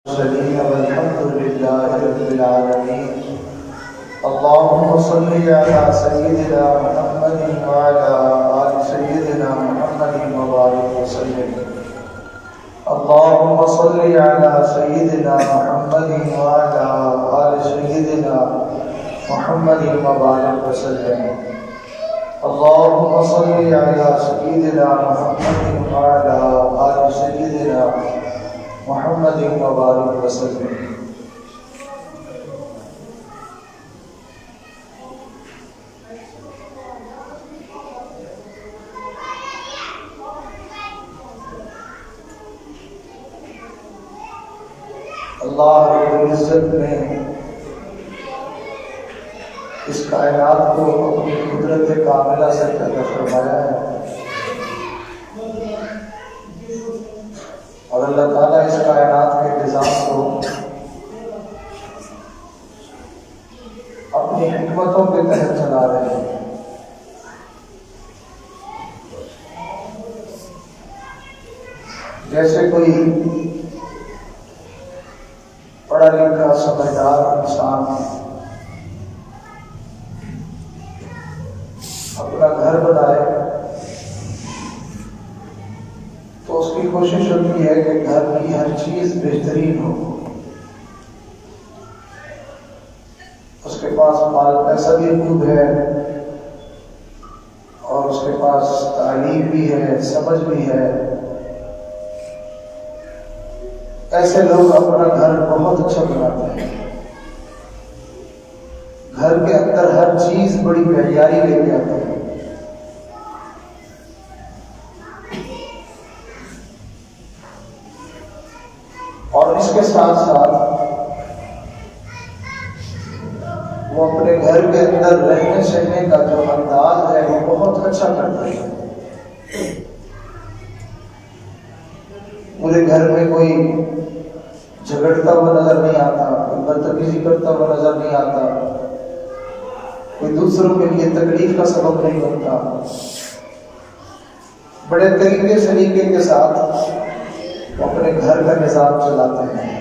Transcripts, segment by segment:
والحمد لله رب العالمين. اللهم صل على سيدنا محمد وعلى آل سيدنا محمد وبارك وسلم. اللهم صل على سيدنا محمد وعلى آل سيدنا محمد وبارك وسلم. اللهم صل على سيدنا محمد وعلى آل سيدنا محمد وبارك وسلم. اللہ رب العزت نے اس کائنات کو اپنی قدرت کاملہ سے پیدا فرمایا ہے، اور اللہ تعالیٰ اس کائنات کے نظام کو اپنی حکمتوں کے تحت چلا رہے ہیں. جیسے کوئی پڑھا لکھا سمجھدار انسان اپنا گھر بنائے تو اس کی کوشش ہوتی ہے کہ گھر کی ہر چیز بہترین ہو. اس کے پاس مال پیسہ بھی خوب ہے، اور اس کے پاس تعلیم بھی ہے، سمجھ بھی ہے. ایسے لوگ اپنا گھر بہت اچھا بناتے ہیں. گھر کے اندر ہر چیز بڑی معیاری لے کے آتے ہیں. اور اس کے ساتھ ساتھ وہ اپنے گھر کے اندر رہنے سہنے کا جو انداز ہے وہ بہت اچھا کرتے ہیں. پورے گھر میں کوئی جھگڑتا ہوا نظر نہیں آتا، کوئی بدتمیزی کرتا ہوا نظر نہیں آتا، کوئی دوسروں کے لیے تکلیف کا سبب نہیں بنتا. بڑے طریقے سلیقے کے ساتھ وہ اپنے گھر کا نظام چلاتے ہیں.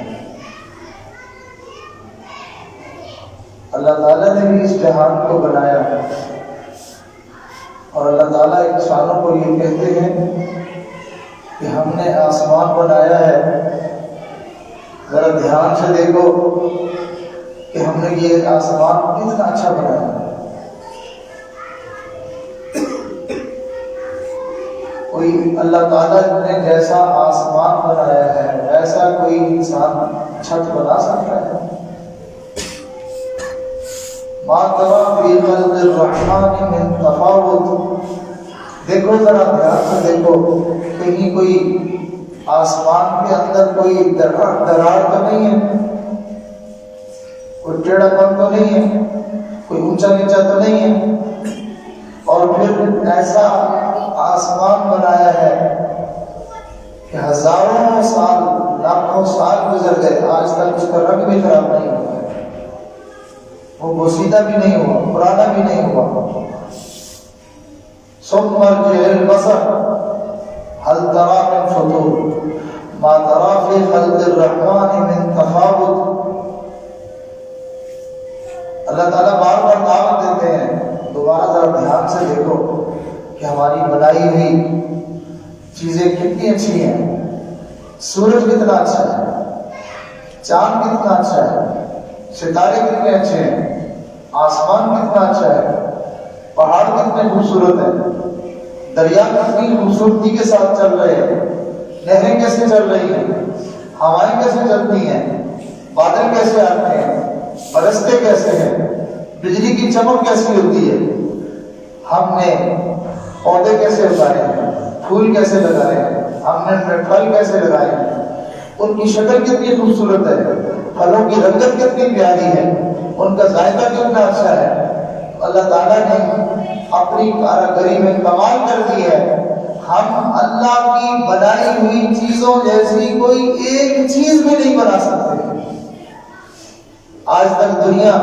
اللہ تعالیٰ نے بھی اس جہان کو بنایا ہے، اور اللہ تعالیٰ انسانوں کو یہ کہتے ہیں کہ ہم نے آسمان بنایا ہے، ذرا دھیان سے دیکھو کہ ہم نے یہ آسمان کتنا اچھا بنایا ہے. کوئی اللہ تعالیٰ نے جیسا آسمان بنایا ہے ویسا کوئی انسان چھت بنا سکتا ہے؟ ما تری فی خلق الرحمن من تفاوت. دیکھو ذرا دھیان سے دیکھو، کہیں کوئی آسمان کے اندر کوئی دراڑ تو نہیں ہے، کوئی ٹیڑھا پن تو نہیں ہے، کوئی اونچا نیچا تو نہیں ہے. اور پھر ایسا آسمان بنایا ہے کہ ہزاروں سال لاکھوں سال گزر گئے، آج تک اس کا رنگ بھی خراب نہیں ہوا ہے، وہ بوسیدہ بھی نہیں ہوا، پرانا بھی نہیں ہوا. ثم ارجع البصر هل ترى من فطور ما ترى في خلق الرحمن من تفاوت. اللہ تعالیٰ بار بار دعوت دیتے ہیں، دوبارہ ذرا دھیان سے دیکھو کہ ہماری بنائی ہوئی چیزیں کتنی اچھی ہیں. سورج کتنا اچھا ہے، چاند کتنا اچھا ہے، ستارے کتنے اچھے ہیں، آسمان کتنا اچھا ہے، پہاڑ کتنے خوبصورت ہیں، دریا کتنی خوبصورتی کے ساتھ چل رہے ہیں، نہریں کیسے چل رہی ہیں، ہوائیں کیسے چلتی ہیں، بادل کیسے آتے ہیں، برستے کیسے ہیں، بجلی کی چمک کیسی ہوتی ہے. ہم نے پودے کیسے اگائے ہیں، پھول کیسے لگائے ہیں، ہم نے پھل کیسے لگائے ہیں، ان کی شکل کتنی خوبصورت ہے، پھلوں کی رنگت کتنی پیاری ہے، ان کا ذائقہ کتنا اچھا ہے. اللہ تعالیٰ نے اپنی کاریگری میں کمال کر دی ہے. ہم اللہ کی بنائی ہوئی چیزوں جیسی کوئی ایک چیز بھی نہیں بنا سکتے. آج تک دنیا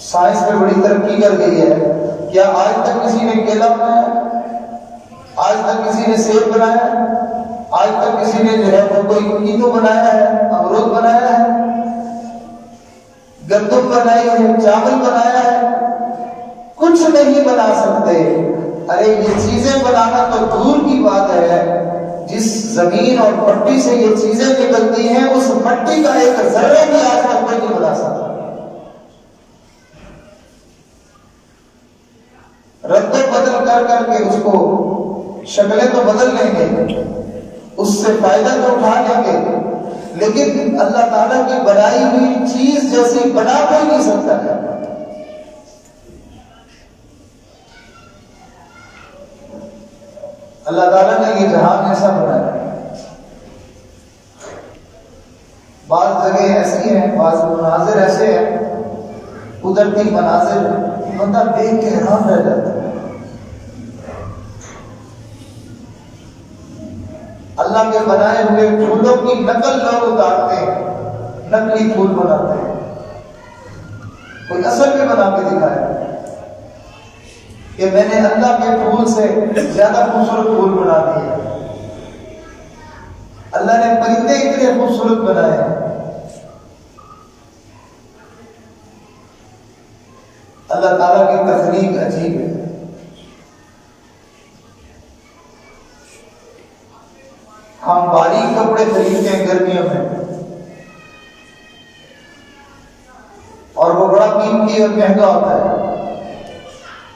سائنس میں بڑی ترقی کر گئی ہے، کیا آج تک کسی نے کیلا بنایا؟ آج تک کسی نے سیب بنایا؟ آج تک کسی نے جو ہے وہ کوئی کینو بنایا ہے، امرود بنایا ہے، گندم بنائی ہے، چاول بنایا ہے؟ کچھ نہیں بنا سکتے۔ ارے یہ چیزیں بنانا تو دور کی بات ہے، جس زمین اور مٹی سے یہ چیزیں نکلتی ہیں اس مٹی کا ایک ذرہ بھی آج تک کوئی نہیں بنا سکتا۔ رد و بدل کر کر کے اس کو شکلیں تو بدل لیں گے، اس سے فائدہ تو اٹھا لیں گے، لیکن اللہ تعالیٰ کی بنائی ہوئی چیز جیسی بنا کوئی نہیں سکتا ہے۔ اللہ تعالیٰ نے یہ جہان ایسا بنایا۔ بعض جگہ ایسی ہیں، بعض مناظر ایسے ہیں، قدرتی مناظر بندہ دیکھ کے حیران رہ جاتا ہے۔ اللہ کے بنائے ہوئے پھولوں کی نقل لوگ اتارتے ہیں، نقلی پھول بناتے ہیں، کوئی اصل میں بنا کے دکھایا کہ میں نے اللہ کے پھول سے زیادہ خوبصورت پھول بنا دیے۔ اللہ نے پرندے اتنے خوبصورت بنائے ہیں۔ اللہ تعالیٰ کی تخلیق عجیب ہے۔ ہم باریک کپڑے خریدتے ہیں گرمیوں میں، اور وہ بڑا قیمتی اور مہنگا ہوتا ہے،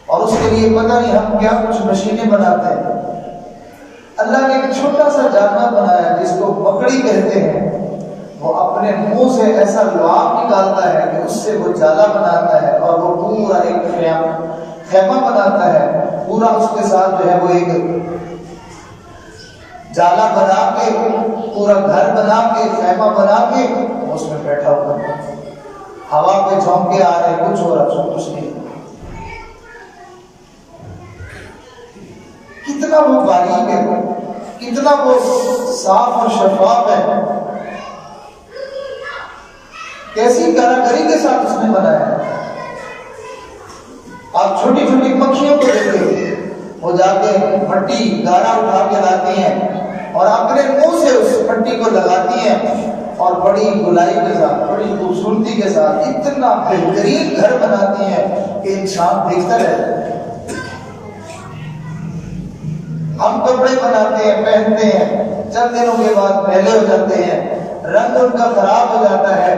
اور اس کے لیے پتہ نہیں ہم کیا کچھ مشینیں بناتے ہیں۔ اللہ نے ایک چھوٹا سا جانور بنایا جس کو مکڑی کہتے ہیں، وہ اپنے منہ سے ایسا لعاب نکالتا ہے کہ اس سے وہ جالا بناتا ہے، اور وہ پورا ایک خیمہ بناتا ہے، پورا اس کے ساتھ جو ہے وہ ایک جالا بنا کے، پورا گھر بنا کے، خیمہ بنا کے اس میں بیٹھا ہوا ہے۔ ہوا پہ جھونکے آ رہے، کچھ ہو رہا، کچھ نہیں۔ کتنا وہ باریک ہے، کتنا وہ صاف اور شفاف ہے، کیسی کاریگری کے ساتھ اس نے بنایا ہے۔ آپ چھوٹی چھوٹی مکھیوں کو دیکھیں، وہ جا کے مٹی گارا اٹھا کے لاتی ہیں اور اپنے منہ سے اس مٹی کو لگاتی ہیں، اور بڑی گلائی کے ساتھ، بڑی خوبصورتی کے ساتھ اتنا بہترین گھر بناتی ہیں کہ انسان دیکھتا رہتا ہے۔ ہم کپڑے بناتے ہیں، پہنتے ہیں، چند دنوں کے بعد میلے ہو جاتے ہیں، رنگ ان کا خراب ہو جاتا ہے۔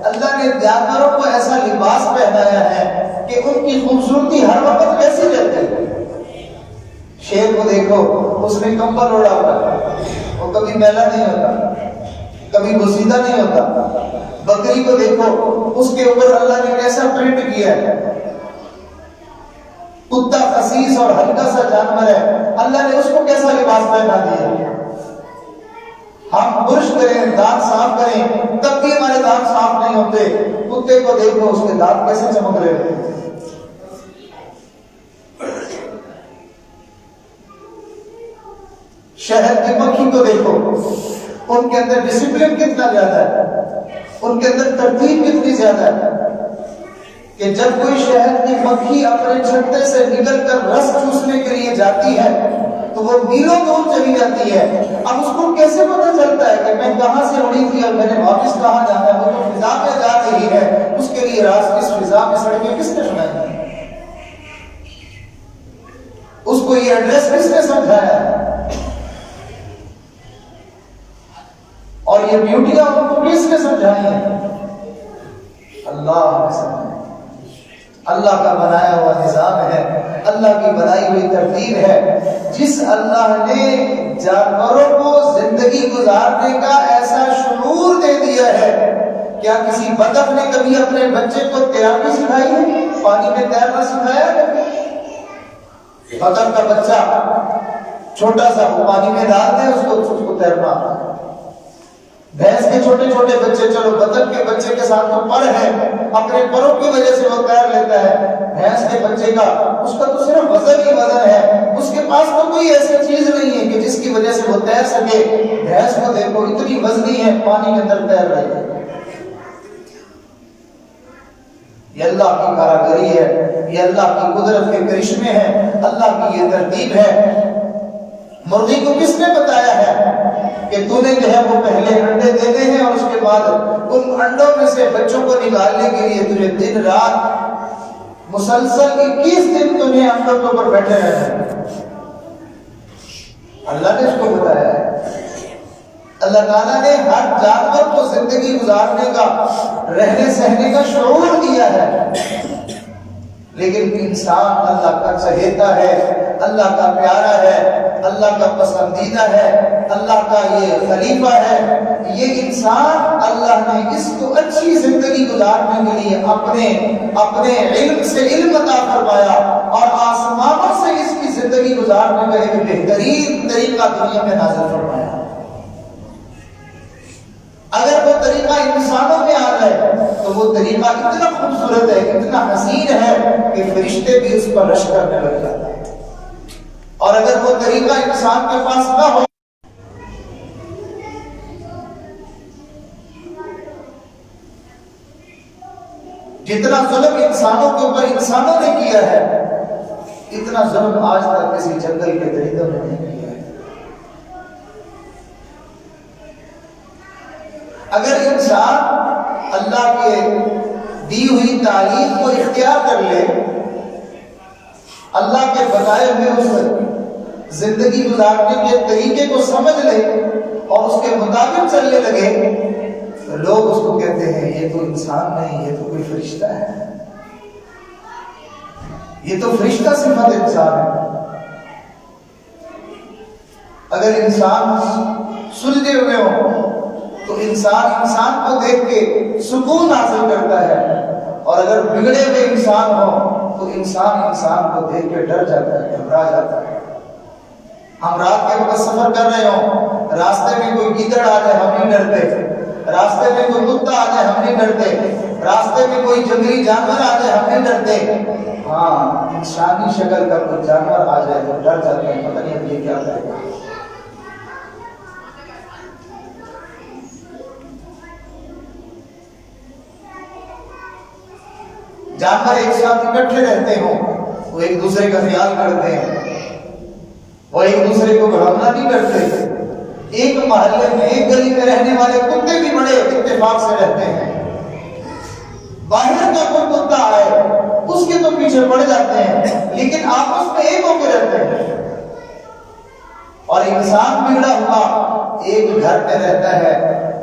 اللہ نے جانوروں کو ایسا لباس پہنایا ہے کہ ان کی خوبصورتی ہر وقت ویسی رہتی ہے۔ شیر کو دیکھو، اس نے کمبل اوڑا ہوتا ہے، وہ کبھی میلا نہیں ہوتا، کبھی بوسیدہ نہیں ہوتا۔ بکری کو دیکھو، اس کے اوپر اللہ نے کیسا پرنٹ کیا ہے۔ کتا خسیس اور ہلکا سا جانور ہے، اللہ نے اس کو کیسا لباس پہنا دیا۔ ہم برش کریں، دانت صاف کریں، تب بھی ہمارے دانت صاف نہیں ہوتے۔ کتے کو دیکھو، اس کے دانت کیسے چمک رہے ہیں۔ شہر کی مکھی کو دیکھو، ان کے اندر ڈسپلن کتنا زیادہ ہے، ان کے اندر ترتیب کتنی زیادہ ہے کہ جب کوئی شہر کی مکھی اپنے چھتے سے نکل کر رس چوسنے کے لیے جاتی ہے تو وہ میلوں دور چلی جاتی ہے۔ اب اس کو کیسے پتہ چلتا ہے کہ میں کہاں سے اڑی تھی اور میں نے واپس کہاں جانا ہے؟ وہ تو فضا میں جا رہی ہے، اس کے لیے راز کس فضا میں سڑکیں کس نے بنائی ہیں؟ اس کو یہ ایڈریس کس نے سمجھایا ہے؟ اور یہ بیوٹیاں ان کو کس نے سمجھائی ہیں؟ اللہ نے سمجھائی۔ اللہ کا بنایا ہوا نظام ہے، اللہ کی بنائی ہوئی ترتیب ہے۔ جس اللہ نے جانوروں کو زندگی گزارنے کا ایسا شعور دے دیا ہے، کیا کسی بطخ نے کبھی اپنے بچے کو تیراکی سکھائی ہے؟ پانی میں تیرنا سکھایا ہے؟ بطخ کا بچہ چھوٹا سا پانی میں ڈال دیں، اس کو تیرنا آتا ہے۔ بھینس کے چھوٹے چھوٹے بچے، چلو بطخ کے بچے کے ساتھ تو پر ہے، اپنے پروں کی وجہ سے وہ تیر لیتا ہے۔ بھینس کے بچے کا، اس کا تو صرف وزن ہی وزن ہے، اس کے پاس تو کوئی ایسی چیز نہیں ہے کہ جس کی وجہ سے وہ تیر سکے۔ بھینس کو دیکھو، اتنی وزنی ہے، پانی کے اندر تیر رہی ہے۔ یہ اللہ کی کاریگری ہے، یہ اللہ کی قدرت کے کرشمے ہیں، اللہ کی یہ ترتیب ہے۔ مرغی کو کس نے بتایا ہے کہ تو نے جو ہے وہ پہلے انڈے دینے ہیں اور اس کے بعد ان انڈوں میں سے بچوں کو نکالنے کے لیے تجھے دن رات مسلسل 21 دن تجھے انڈوں کے اوپر بیٹھے رہنا ہے؟ اللہ نے اس کو بتایا ہے۔ اللہ تعالیٰ نے ہر جانور کو زندگی گزارنے کا، رہنے سہنے کا شعور دیا ہے، لیکن انسان اللہ کا چہیتا ہے، اللہ کا پیارا ہے، اللہ کا پسندیدہ ہے، اللہ کا یہ خلیفہ ہے۔ یہ انسان اللہ نے اس کو اچھی زندگی گزارنے کے لیے اپنے علم سے علم عطا فرمایا اور آسمانوں سے اس کی زندگی گزارنے کا ایک بہترین طریقہ دنیا میں نازل فرمایا۔ اگر وہ طریقہ انسانوں میں آ جائے تو وہ طریقہ اتنا خوبصورت ہے، اتنا حسین ہے کہ فرشتے بھی اس پر رشک کرنے لگ جاتے ہیں۔ اور اگر وہ طریقہ انسان کے پاس نہ ہو، جتنا ظلم انسانوں کے اوپر انسانوں نے کیا ہے، اتنا ظلم آج تک کسی جنگل کے درندوں نے نہیں کیا ہے۔ اگر انسان اللہ کے دی ہوئی تعلیم کو اختیار کر لے، اللہ کے بتائے ہوئے اس زندگی گزارنے کے طریقے کو سمجھ لے اور اس کے مطابق چلنے لگے، تو لوگ اس کو کہتے ہیں یہ تو انسان نہیں، یہ تو کوئی فرشتہ ہے، یہ تو فرشتہ صفت انسان ہے۔ اگر انسان سلجھے ہوئے ہو تو انسان کو دیکھ کے سکون حاصل کرتا ہے، اور اگر بگڑے ہوئے انسان ہو تو انسان کو دیکھ کے ڈر جاتا ہے، گھبرا جاتا ہے۔ ہم رات کے وقت سفر کر رہے ہوں، راستے میں کوئی گیدڑ آ جائے ہم نہیں ڈرتے، راستے میں کوئی کتا آ جائے ہم نہیں ڈرتے، راستے میں کوئی جنگلی جانور آ جائے ہم نہیں ڈرتے۔ ہاں، انسانی شکل کا کوئی جانور آ جائے تو ڈر جاتے ہیں، پتہ نہیں اب یہ کیا کرے گا۔ جانور ایک ساتھ اکٹھے رہتے ہوں، وہ ایک دوسرے کا خیال کرتے ہیں، وہ ایک دوسرے کو حملہ نہیں کرتے۔ ایک محلے میں، ایک گلی میں رہنے والے کتے بھی بڑے اتفاق سے رہتے ہیں، باہر کا کوئی کتا آئے اس کے تو پیچھے پڑ جاتے ہیں، لیکن آپس میں ایک ہو کے رہتے ہیں۔ اور انسان بگڑا ہوا ایک گھر میں رہتا ہے،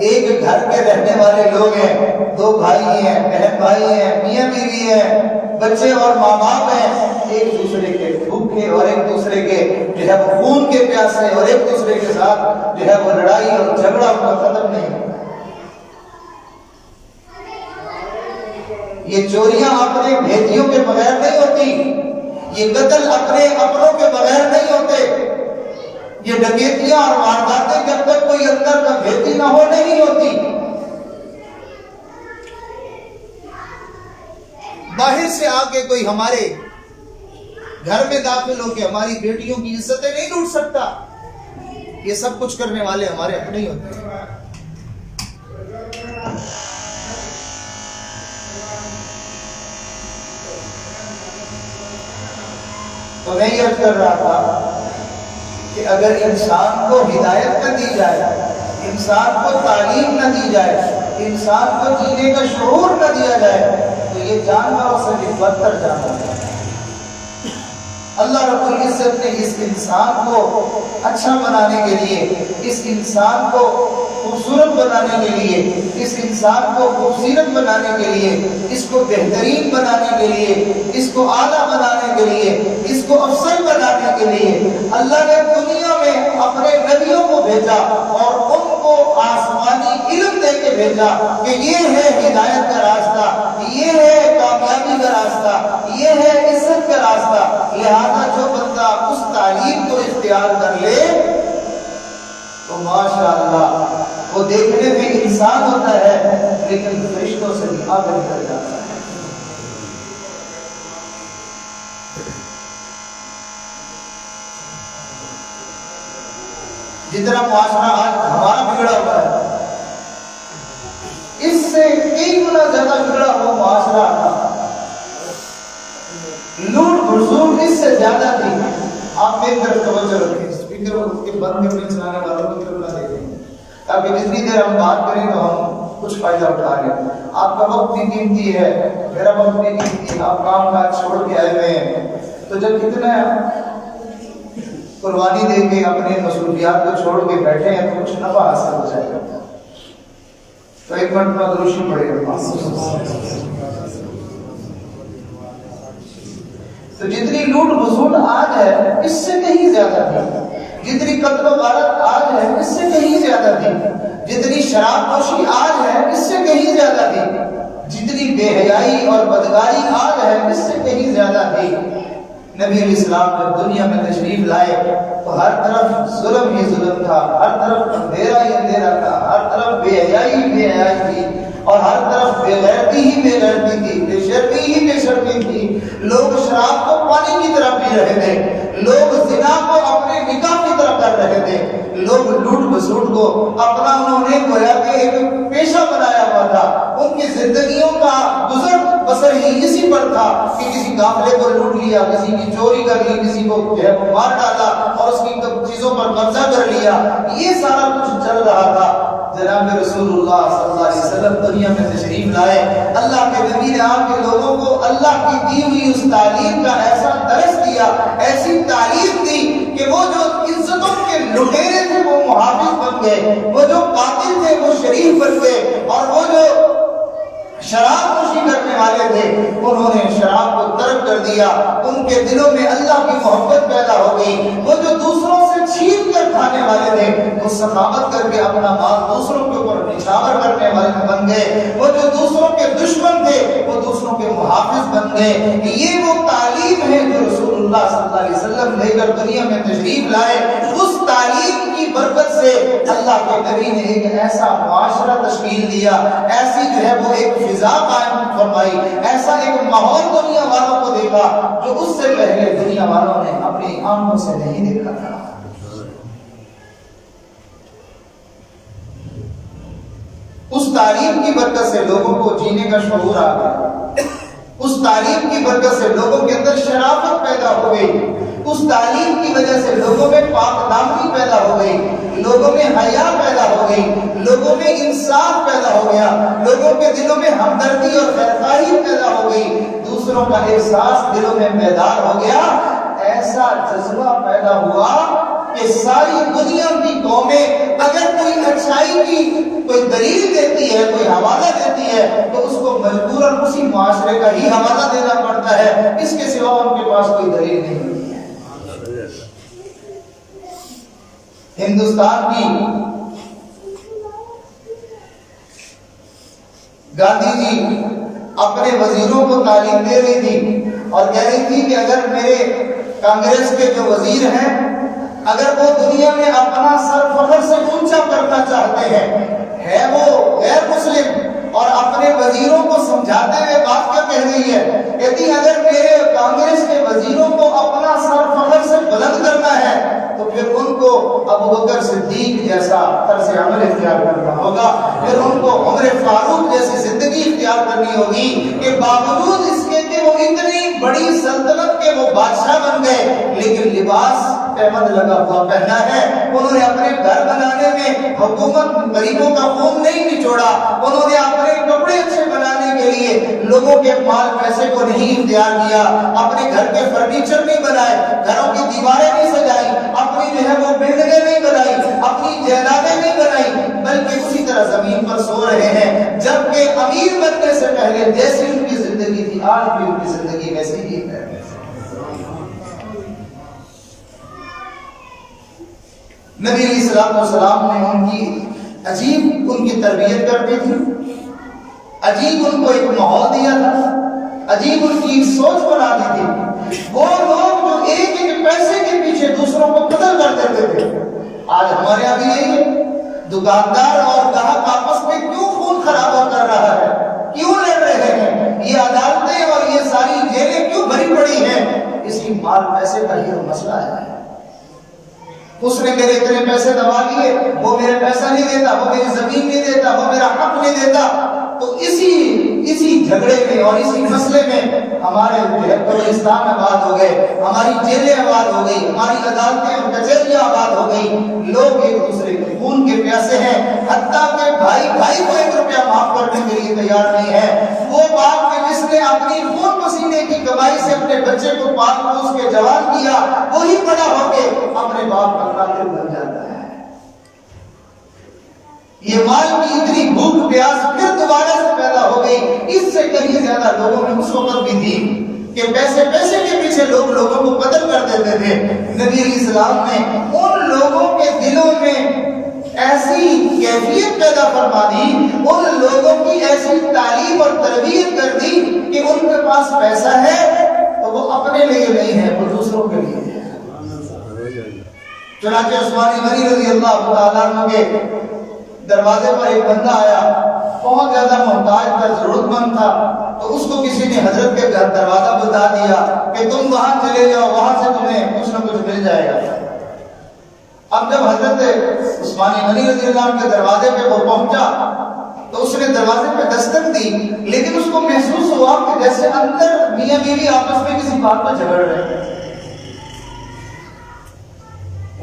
ایک گھر کے رہنے والے لوگ ہیں، دو بھائی ہیں، بہن بھائی ہیں، میاں بیوی ہیں، بچے اور ماں باپ ہیں، ایک دوسرے کے بھوکے اور ایک دوسرے کے جو ہے وہ خون کے پیاسے، اور ایک دوسرے کے ساتھ جو ہے وہ لڑائی اور جھگڑا ان کا ختم نہیں ہوتا۔ یہ چوریاں اپنے بھیدیوں کے بغیر نہیں ہوتی، یہ قتل اپنے اپنوں کے بغیر نہیں ہوتے، یہ ڈکیتیاں اور وارداتیں جب تک کوئی اندر کا بھیدی نہ ہو نہیں ہوتی۔ باہر سے آ کے کوئی ہمارے گھر میں داخل ہو کے ہماری بیٹیوں کی عزتیں نہیں لوٹ سکتا۔ یہ سب کچھ کرنے والے ہمارے اپنے ہی ہوتے ہیں۔ تو میں یہ عرض کر رہا تھا کہ اگر انسان کو ہدایت نہ دی جائے، انسان کو تعلیم نہ دی جائے، انسان کو جینے کا شعور نہ دیا جائے، تو یہ جانوروں سے بھی بدتر جانور ہے۔ اللہ رب العزت نے اس انسان کو اچھا بنانے کے لیے، اس انسان کو خوبصورت بنانے کے لیے، اس انسان کو خوبصورت بنانے کے لیے، اس کو بہترین بنانے کے لیے، اس کو اعلیٰ بنانے کے لیے، اس کو افضل بنانے کے لیے اللہ نے دنیا میں اپنے نبیوں کو بھیجا اور ان کو آسمانی علم دے کے بھیجا کہ یہ ہے ہدایت کا راستہ، یہ ہے کامیابی کا راستہ، یہ ہے عزت کا راستہ۔ لہذا جو بندہ اس تعلیم کو اختیار کر لے تو ماشاءاللہ وہ دیکھنے میں انسان ہوتا ہے لیکن فرشتوں سے بھی آگے نکل جاتا ہے۔ جتنا معاشرہ آج ہمارا بگڑا ہوا ہے، اس سے کئی گنا زیادہ بگڑا ہوا معاشرہ تھا، لوٹ بھسوٹ اس سے زیادہ تھی۔ آپ میری طرف توجہ رکھیں۔ فکر کے بند میں چلانے والوں کی طرف نہ دیکھیں تاکہ جتنی دیر ہم بات کریں تو ہم کچھ فائدہ اٹھا لیں. آپ کا وقت بھی قیمتی ہے, میرا وقت بھی قیمتی ہے, آپ کام کاج چھوڑ کے آئے ہوئے ہیں, تو جب کتنا قربانی دے کے اپنے مصروفیات کو چھوڑ کے بیٹھے ہیں تو کچھ نفع حاصل ہو جائے گا. تو ایک مرتبہ دروشی پڑھے گا. تو جتنی لوٹ وصول آج ہے اس سے کہیں زیادہ تھی, جتنی قتل و غارت آج ہے اس سے کہیں زیادہ تھی, جتنی شراب نوشی آج ہے اس سے کہیں زیادہ تھی, جتنی بے حیائی اور بدکاری آج ہے اس سے کہیں زیادہ تھی. نبی علیہ السلام جب دنیا میں تشریف لائے تو ہر طرف ظلم ہی ظلم تھا, ہر طرف اندھیرا ہی اندھیرا تھا, ہر طرف بے حیائی ہی بے حیائی تھی, اور ہر طرف بے غیرتی ہی بے غیرتی تھی, بے شرمی ہی بے شرمی تھی. لوگ شراب کو پانی کی طرف پی رہے تھے, لوگ زنا کو اپنے نکاح کی طرف کر رہے تھے, لوگ لوٹ بسوٹ کو اپنا انہوں نے گویا کہ ایک پیشہ بنایا ہوا تھا. ان کی زندگیوں کا گزر بسر ہی اسی پر تھا کہ کسی قافلے کو لوٹ لیا, کسی کی چوری کر لی, کسی کو مار ڈالا اور اس کی چیزوں پر قبضہ کر لیا. یہ سارا کچھ چل رہا تھا. جناب رسول اللہ صلی اللہ علیہ وسلم دنیا میں تشریف لائے. اللہ کے نبی نے آپ کے لوگوں کو اللہ کی دی ہوئی اس تعلیم کا ایسا درس دیا, ایسی تعلیم دی کہ وہ جو عزتوں کے لٹیرے تھے وہ محافظ بن گئے, وہ جو قاتل تھے وہ شریف بن گئے, اور وہ جو شراب نوشی کرنے والے تھے انہوں نے شراب کو ترک کر دیا. ان کے دلوں میں اللہ کی محبت پیدا ہو گئی. وہ جو دوسروں سے چھین کر کھانے والے تھے وہ سخاوت کر کے اپنا مال دوسروں کے اوپر نچھاور کرنے والے بن گئے. وہ جو دوسروں کے دشمن تھے وہ دوسروں کے محافظ بن گئے. یہ وہ تعلیم ہے جو رسول اللہ صلی اللہ علیہ وسلم لے کر دنیا میں تشریف لائے. اس تعلیم کی برکت سے اللہ کے نبی نے ایک ایسا معاشرہ تشکیل دیا, ایسی جو ہے وہ ایک فضا قائم فرمائی, ایسا ایک ماحول دنیا والوں کو دیکھا جو اس سے پہلے دنیا والوں نے اپنی آنکھوں سے نہیں دیکھا تھا. اس تعلیم کی برکت سے لوگوں کو جینے کا شعور آ گیا. اس تعلیم کی برکت سے لوگوں کے اندر شرافت پیدا ہو گئی. اس تعلیم کی وجہ سے لوگوں میں پاک دامنی پیدا ہو گئی, لوگوں میں حیا پیدا ہو گئی, لوگوں میں انصاف پیدا ہو گیا, لوگوں کے دلوں میں ہمدردی اور خیرخواہی پیدا ہو گئی, دوسروں کا احساس دلوں میں بیدار ہو گیا. ایسا جذبہ پیدا ہوا کہ ساری دنیا کی قومیں اگر کوئی اچھائی کی کوئی دلیل دیتی ہے, کوئی حوالہ دیتی ہے, تو اس کو مجبوراً اسی معاشرے کا ہی حوالہ دینا پڑتا ہے. اس کے سوا ان کے پاس کوئی دلیل نہیں ہوتی ہے. ہندوستان کی گاندھی جی اپنے وزیروں کو تعلیم دے رہی تھی اور کہہ رہی تھی کہ اگر میرے کانگریس کے جو وزیر ہیں اگر وہ دنیا میں اپنا سر فخر سے اونچا کرنا چاہتے ہیں, ہے وہ غیر مسلم, اور اپنے وزیروں کو سمجھاتے ہوئے بات کیا کہہ رہی ہے, کہتی اگر میرے کانگریس کے وزیروں کو اپنا سر فخر سے بلند کرنا ہے تو پھر ان کو ابو بکر صدیق جیسا طرز عمل اختیار کرنا ہوگا, پھر ان کو عمر فاروق جیسی زندگی اختیار کرنی ہوگی کہ باوجود اس کے کہ وہ اتنی بڑی سلطنت کے وہ بادشاہ بن گئے لیکن لباس احمد لگا ہوا پہنا ہے. انہوں نے اپنے گھر بنانے میں حکومت غریبوں کا خون نہیں نچوڑا, انہوں نے اپنے کپڑے اچھے بنانے کے لیے لوگوں کے مال پیسے کو نہیں اختیار کیا, اپنے گھر کے فرنیچر نہیں بنائے, گھروں کی دیواریں نہیں سجائی, اپنی جو ہے وہ بلڈنگیں نہیں بنائی, اپنی جائیدادیں نہیں بنائی, بلکہ اسی طرح زمین پر سو رہے ہیں. جبکہ امیر بننے سے پہلے جیسی ان کی زندگی تھی آج بھی ان کی زندگی ویسی ہی ہے. نبی علیہ السلام نے ان کی عجیب ان کی تربیت کرتے تھے, عجیب ان کو ایک ماحول دیا تھا, عجیب ان کی سوچ بنا دی تھی. وہ لوگ جو ایک ایک پیسے کے پیچھے دوسروں کو قتل کر دیتے تھے, آج ہمارے یہاں بھی یہی ہے. دکاندار اور گاہک آپس میں کیوں خون خرابہ کر رہا ہے, کیوں لڑ رہے ہیں, یہ عدالتیں اور یہ ساری جیلیں کیوں بھری پڑی ہیں, اسی مال پیسے کا یہ مسئلہ ہے. اس نے میرے اتنے پیسے دبا لیے, وہ میرے پیسہ نہیں دیتا, وہ میری زمین نہیں دیتا, وہ میرا حق نہیں دیتا. تو اسی جھگڑے میں اور اسی مسئلے میں ہمارے قبرستان آباد ہو گئے، ہماری جیلیں آباد ہو گئی، ہماری عدالتیں اور کچہریاں آباد ہو گئی۔ لوگ ایک دوسرے کے خون کے پیاسے ہیں، حتیٰ کہ بھائی بھائی کو 1 روپیہ معاف کرنے کے لیے تیار نہیں ہے۔ وہ باپ کے جس نے اپنی خون پسینے کی کمائی سے اپنے بچے کو پال پوس کے جوان کیا، وہی بڑا ہو کے اپنے باپ کا قاتل بن جاتا ہے۔ یہ مال کی اتنی بھوک پیاس پھر دوبارہ سے پیدا ہو گئی، اس سے کہیں زیادہ لوگوں میں اس وقت بھی تھی کہ پیسے کے پیچھے لوگ لوگوں کو قتل کر دیتے تھے۔ نبی علیہ السلام نے ان لوگوں کے دلوں میں ایسی کیفیت پیدا فرما دی، ان لوگوں کی ایسی تعلیم اور تربیت کر دی کہ ان کے پاس پیسہ ہے تو وہ اپنے لیے نہیں ہے، وہ دوسروں کے لیے ہے۔ چنانچہ عثمان غنی رضی اللہ تعالیٰ عنہ کے دروازے پر ایک بندہ آیا، بہت زیادہ محتاج تھا، ضرورت مند تھا، تو اس کو کسی نے حضرت کے گھر دروازہ بتا دیا کہ تم وہاں چلے جاؤ، وہاں سے تمہیں کچھ نہ کچھ مل جائے گا۔ اب جب حضرت عثمان غنی رضی اللہ عنہ کے دروازے پہ وہ پہنچا تو اس نے دروازے پہ دستک دی، لیکن اس کو محسوس ہوا کہ جیسے اندر میاں بیوی آپس میں کسی بات پر جھگڑ رہے ہیں،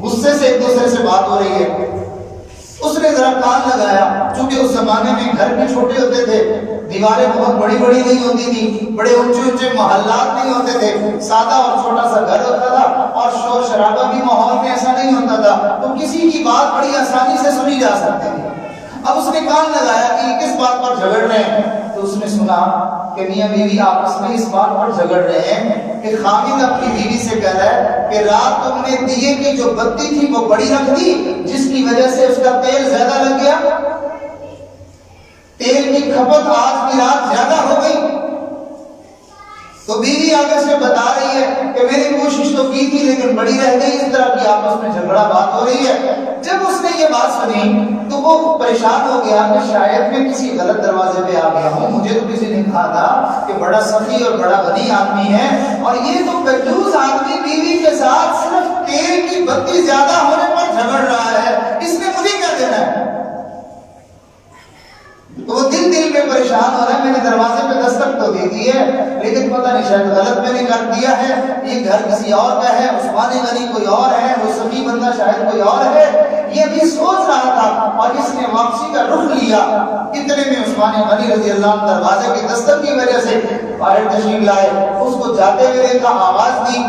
غصے سے ایک دوسرے سے بات ہو رہی ہے۔ اس نے ذرا کان لگایا، چونکہ اس زمانے میں گھر بھی چھوٹے ہوتے تھے، دیواریں بہت بڑی بڑی نہیں ہوتی تھی، بڑے اونچے اونچے محلات نہیں ہوتے تھے، سادہ اور چھوٹا سا گھر ہوتا تھا، اور شور شرابہ بھی ماحول میں ایسا نہیں ہوتا تھا، تو کسی کی بات بڑی آسانی سے سنی جا سکتی تھی۔ اب اس نے کان لگایا کہ یہ کس بات پر جھگڑ رہے ہیں، تو اس نے سنا کہ میاں بیوی آپس میں اس بات پر جھگڑ رہے ہیں کہ خامد اپنی بیوی سے کہہ رہا ہے کہ رات تم نے دیے کی جو بتی تھی وہ بڑی رکھ دی، جس کی وجہ سے اس کا تیل زیادہ لگ گیا، تیل کی کھپت آج کی رات زیادہ ہو گئی۔ تو بیوی آگے سے بتا رہی ہے کہ میں نے کوشش تو کی تھی لیکن بڑی رہ گئی، اس طرح کی آپس میں جھگڑا بات ہو رہی ہے۔ جب اس نے یہ بات سنی تو وہ پریشان ہو گیا کہ شاید میں کسی غلط دروازے پہ آ گیا ہوں، مجھے تو کسی نے کہا تھا کہ بڑا سخی اور بڑا غنی آدمی ہے، اور یہ تو کنجوس آدمی بیوی کے ساتھ صرف تیل کی بتی زیادہ ہونے پر جھگڑ رہا ہے، اس نے مجھے کیا دینا ہے؟ تو وہ دل میں پریشان ہو رہا ہے، میں نے دروازے پہ دستک تو دے دی ہے لیکن پتہ نہیں شاید غلط میں نے کر دیا ہے، یہ گھر کسی اور کا ہے، عثمان غنی کوئی اور ہے، وہ سبھی بندہ شاید کوئی اور ہے، یہ بھی سوچ رہا تھا، اور اس نے واپسی کا رخ لیا۔ اتنے میں عثمان غنی رضی اللہ عنہ دروازے کی دستک کی وجہ سے باہر تشریف لائے، اس کو جاتے ہوئے دیکھا، آواز دی،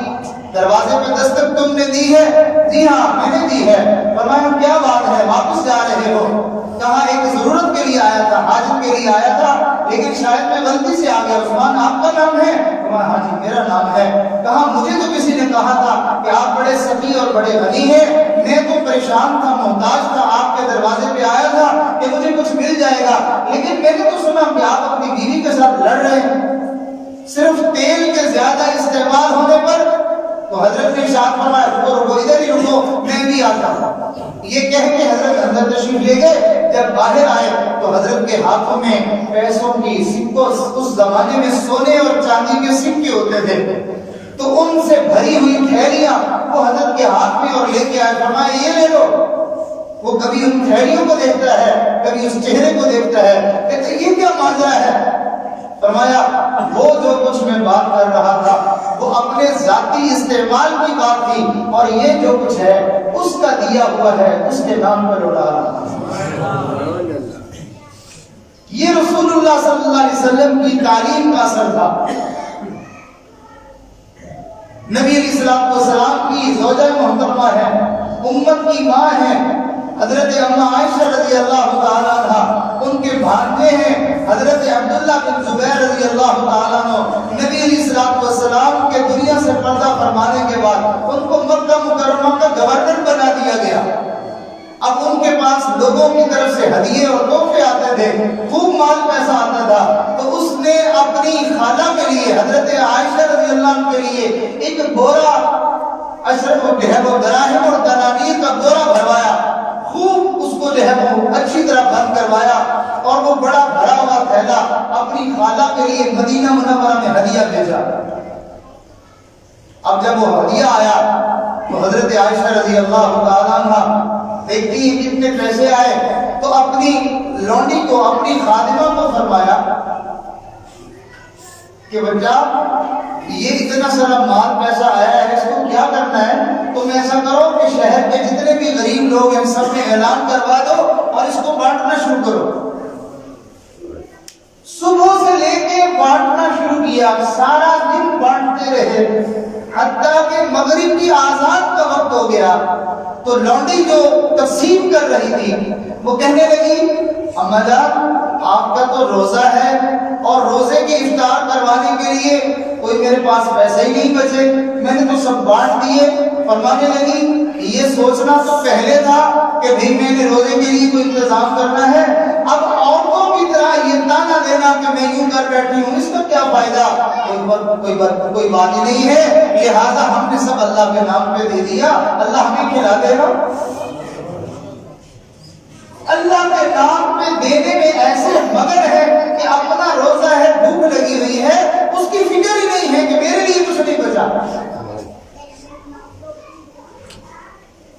دروازے پہ دستک تم نے دی ہے؟ جی ہاں میں نے دی ہے۔ فرمایا کیا بات ہے، واپس جا رہے ہو؟ کہا ایک ضرورت کے لیے آیا تھا، حاجت کے لیے آیا تھا، لیکن شاید میں غلطی سے آ گیا۔ عثمان آپ کا نام ہے؟ فرمایا ہاں جی میرا نام ہے۔ کہا مجھے تو کسی نے کہا تھا کہ آپ بڑے سخی اور بڑے غنی ہیں، میں تو پریشان تھا، محتاج تھا، آپ کے دروازے پہ آیا تھا کہ مجھے کچھ مل جائے گا، لیکن میں نے تو سنا کہ آپ اپنی بیوی کے ساتھ لڑ رہے ہیں صرف تیل کے زیادہ استعمال ہونے پر۔ تو حضرت نے ارشاد فرمایا رکو ادھر ہی رکو، میں بھی آتا ہوں۔ یہ کہہ کے حضرت اندر تشریف لے گئے۔ جب باہر آئے تو حضرت کے ہاتھوں میں پیسوں کی سکوں، اس زمانے میں سونے اور چاندی کے سکے ہوتے تھے، تو ان سے بھری ہوئی تھیلیاں وہ حضرت کے ہاتھ میں اور لے کے آئے، فرمایا یہ لے لو۔ وہ کبھی ان تھیلیوں کو دیکھتا ہے، کبھی اس چہرے کو دیکھتا ہے، کہتے یہ کیا ماجرا ہے؟ فرمایا وہ جو کچھ میں بات کر رہا تھا وہ اپنے ذاتی استعمال کی بات تھی، اور یہ جو کچھ ہے اس کا دیا ہوا ہے، اس کے نام پر اڑا رہا ہے۔ یہ رسول اللہ صلی اللہ علیہ وسلم کی تعلیم کا اثر تھا۔ نبی علیہ السلام کی زوجہ محترمہ ہے، امت کی ماں ہے، حضرت اماں عائشہ رضی اللہ تعالیٰ عنہ، ان کے بھانجے ہیں حضرت عبداللہ بن زبیر رضی اللہ تعالیٰ عنہ۔ نبی علیہ السلام کے دنیا سے پردہ فرمانے کے بعد ان کو مکہ مکرمہ کا گورنر بنا دیا گیا۔ اب ان کے پاس لوگوں کی طرف سے ہدیے اور تحفے آتے تھے، خوب مال پیسہ آتا تھا، تو اس نے اپنی خالہ کے لیے حضرت عائشہ رضی اللہ عنہ کے لیے ایک بورا اشرف و دراہم اور دنانیر کا بورا بھروایا، خوب اس کو اچھی طرح بند کروایا، اور وہ بڑا بھرا ہوا تھیلا اپنی خالہ کے لیے مدینہ منورہ میں ہدیہ بھیجا۔ اب جب وہ ہدیہ آیا تو حضرت عائشہ رضی اللہ تعالیٰ عنہ دیکھتی ہیں کتنے پیسے آئے، تو اپنی لونڈی کو، اپنی خادمہ کو فرمایا کہ بچہ یہ اتنا سارا مال پیسہ آیا ہے، اس کو کیا کرنا ہے؟ تم ایسا کرو کہ شہر کے جتنے بھی غریب لوگ ہیں سب میں اعلان کروا دو اور اس کو بانٹنا شروع کرو۔ صبح سے لے کے بانٹنا شروع کیا، سارا دن بانٹتے رہے، حتیٰ کہ مغرب کی آزان کا وقت ہو گیا تو لونڈی جو تقسیم کر رہی تھی وہ کہنے لگی اما جان آپ کا تو روزہ ہے اور روزے کے افطار کروانے کے لیے کوئی میرے پاس پیسے ہی نہیں بچے، میں نے تو سب بانٹ دیے۔ فرمانے لگی یہ سوچنا تو پہلے تھا کہ بھئی میں نے روزے کے لیے کوئی انتظام کرنا ہے، اب عورتوں کی طرح یہ تانا دینا کہ میں یوں کر بیٹھی ہوں، اس کا کیا فائدہ؟ کوئی بات ہی نہیں ہے، لہٰذا ہم نے سب اللہ کے نام پہ دے دیا، اللہ ہمیں کھلا دے گا۔ اللہ کے نام پہ دینے میں ایسے مگن ہے کہ اپنا روزہ ہے، بھوک لگی ہوئی ہے، اس کی فکر ہی نہیں ہے کہ میرے لیے کچھ نہیں بچا۔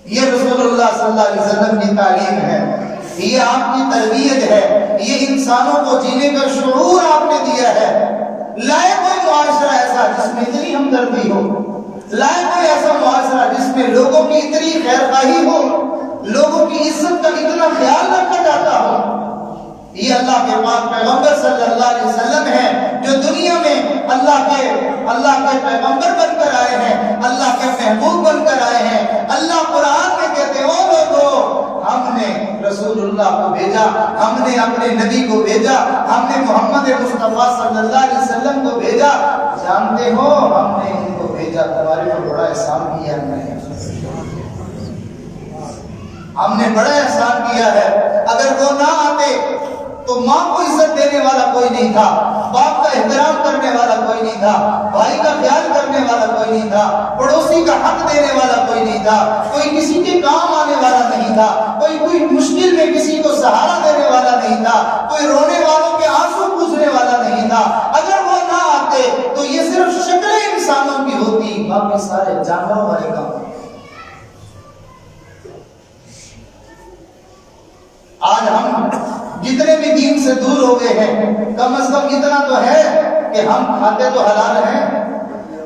یہ رسول اللہ صلی اللہ علیہ وسلم کی تعلیم ہے، یہ آپ کی تربیت ہے، یہ انسانوں کو جینے کا شعور آپ نے دیا ہے۔ لائے کوئی معاشرہ ایسا جس میں اتنی ہمدردی ہو، لائے کوئی ایسا معاشرہ جس میں لوگوں کی اتنی خیر خواہی ہو، لوگوں کی عزت کا اتنا خیال رکھا جاتا ہو۔ یہ اللہ کے پاک پیغمبر صلی اللہ علیہ وسلم ہیں جو دنیا میں اللہ کے پیغمبر بن کر آئے ہیں، اللہ کے محبوب بن کر آئے ہیں۔ اللہ قرآن میں کہتے ہیں او لوگو ہم نے رسول اللہ کو بھیجا، ہم نے اپنے نبی کو بھیجا، ہم نے محمد مصطفیٰ صلی اللہ علیہ وسلم کو بھیجا، جانتے ہو ہم نے ان کو بھیجا تمہارے پر بڑا احسان کیا ہے، ہم نے بڑا احسان کیا ہے۔ اگر وہ نہ آتے تو ماں کو عزت دینے والا کوئی نہیں تھا، باپ کا احترام کرنے والا کوئی نہیں تھا، بھائی کا خیال کرنے والا کوئی نہیں تھا، پڑوسی کا حق دینے والا کوئی نہیں تھا، کوئی کسی کے کام آنے والا نہیں تھا، کوئی مشکل میں کسی کو سہارا دینے والا نہیں تھا، کوئی رونے والوں کے آنسو پوچھنے والا نہیں تھا۔ اگر وہ نہ آتے تو یہ صرف شکلیں انسانوں کی ہوتی، باقی سارے جانوروں والے کام ہوتے۔ آج ہم جتنے بھی دین سے دور ہو گئے ہیں، کم از کم اتنا تو ہے کہ ہم کھاتے تو حلال ہیں،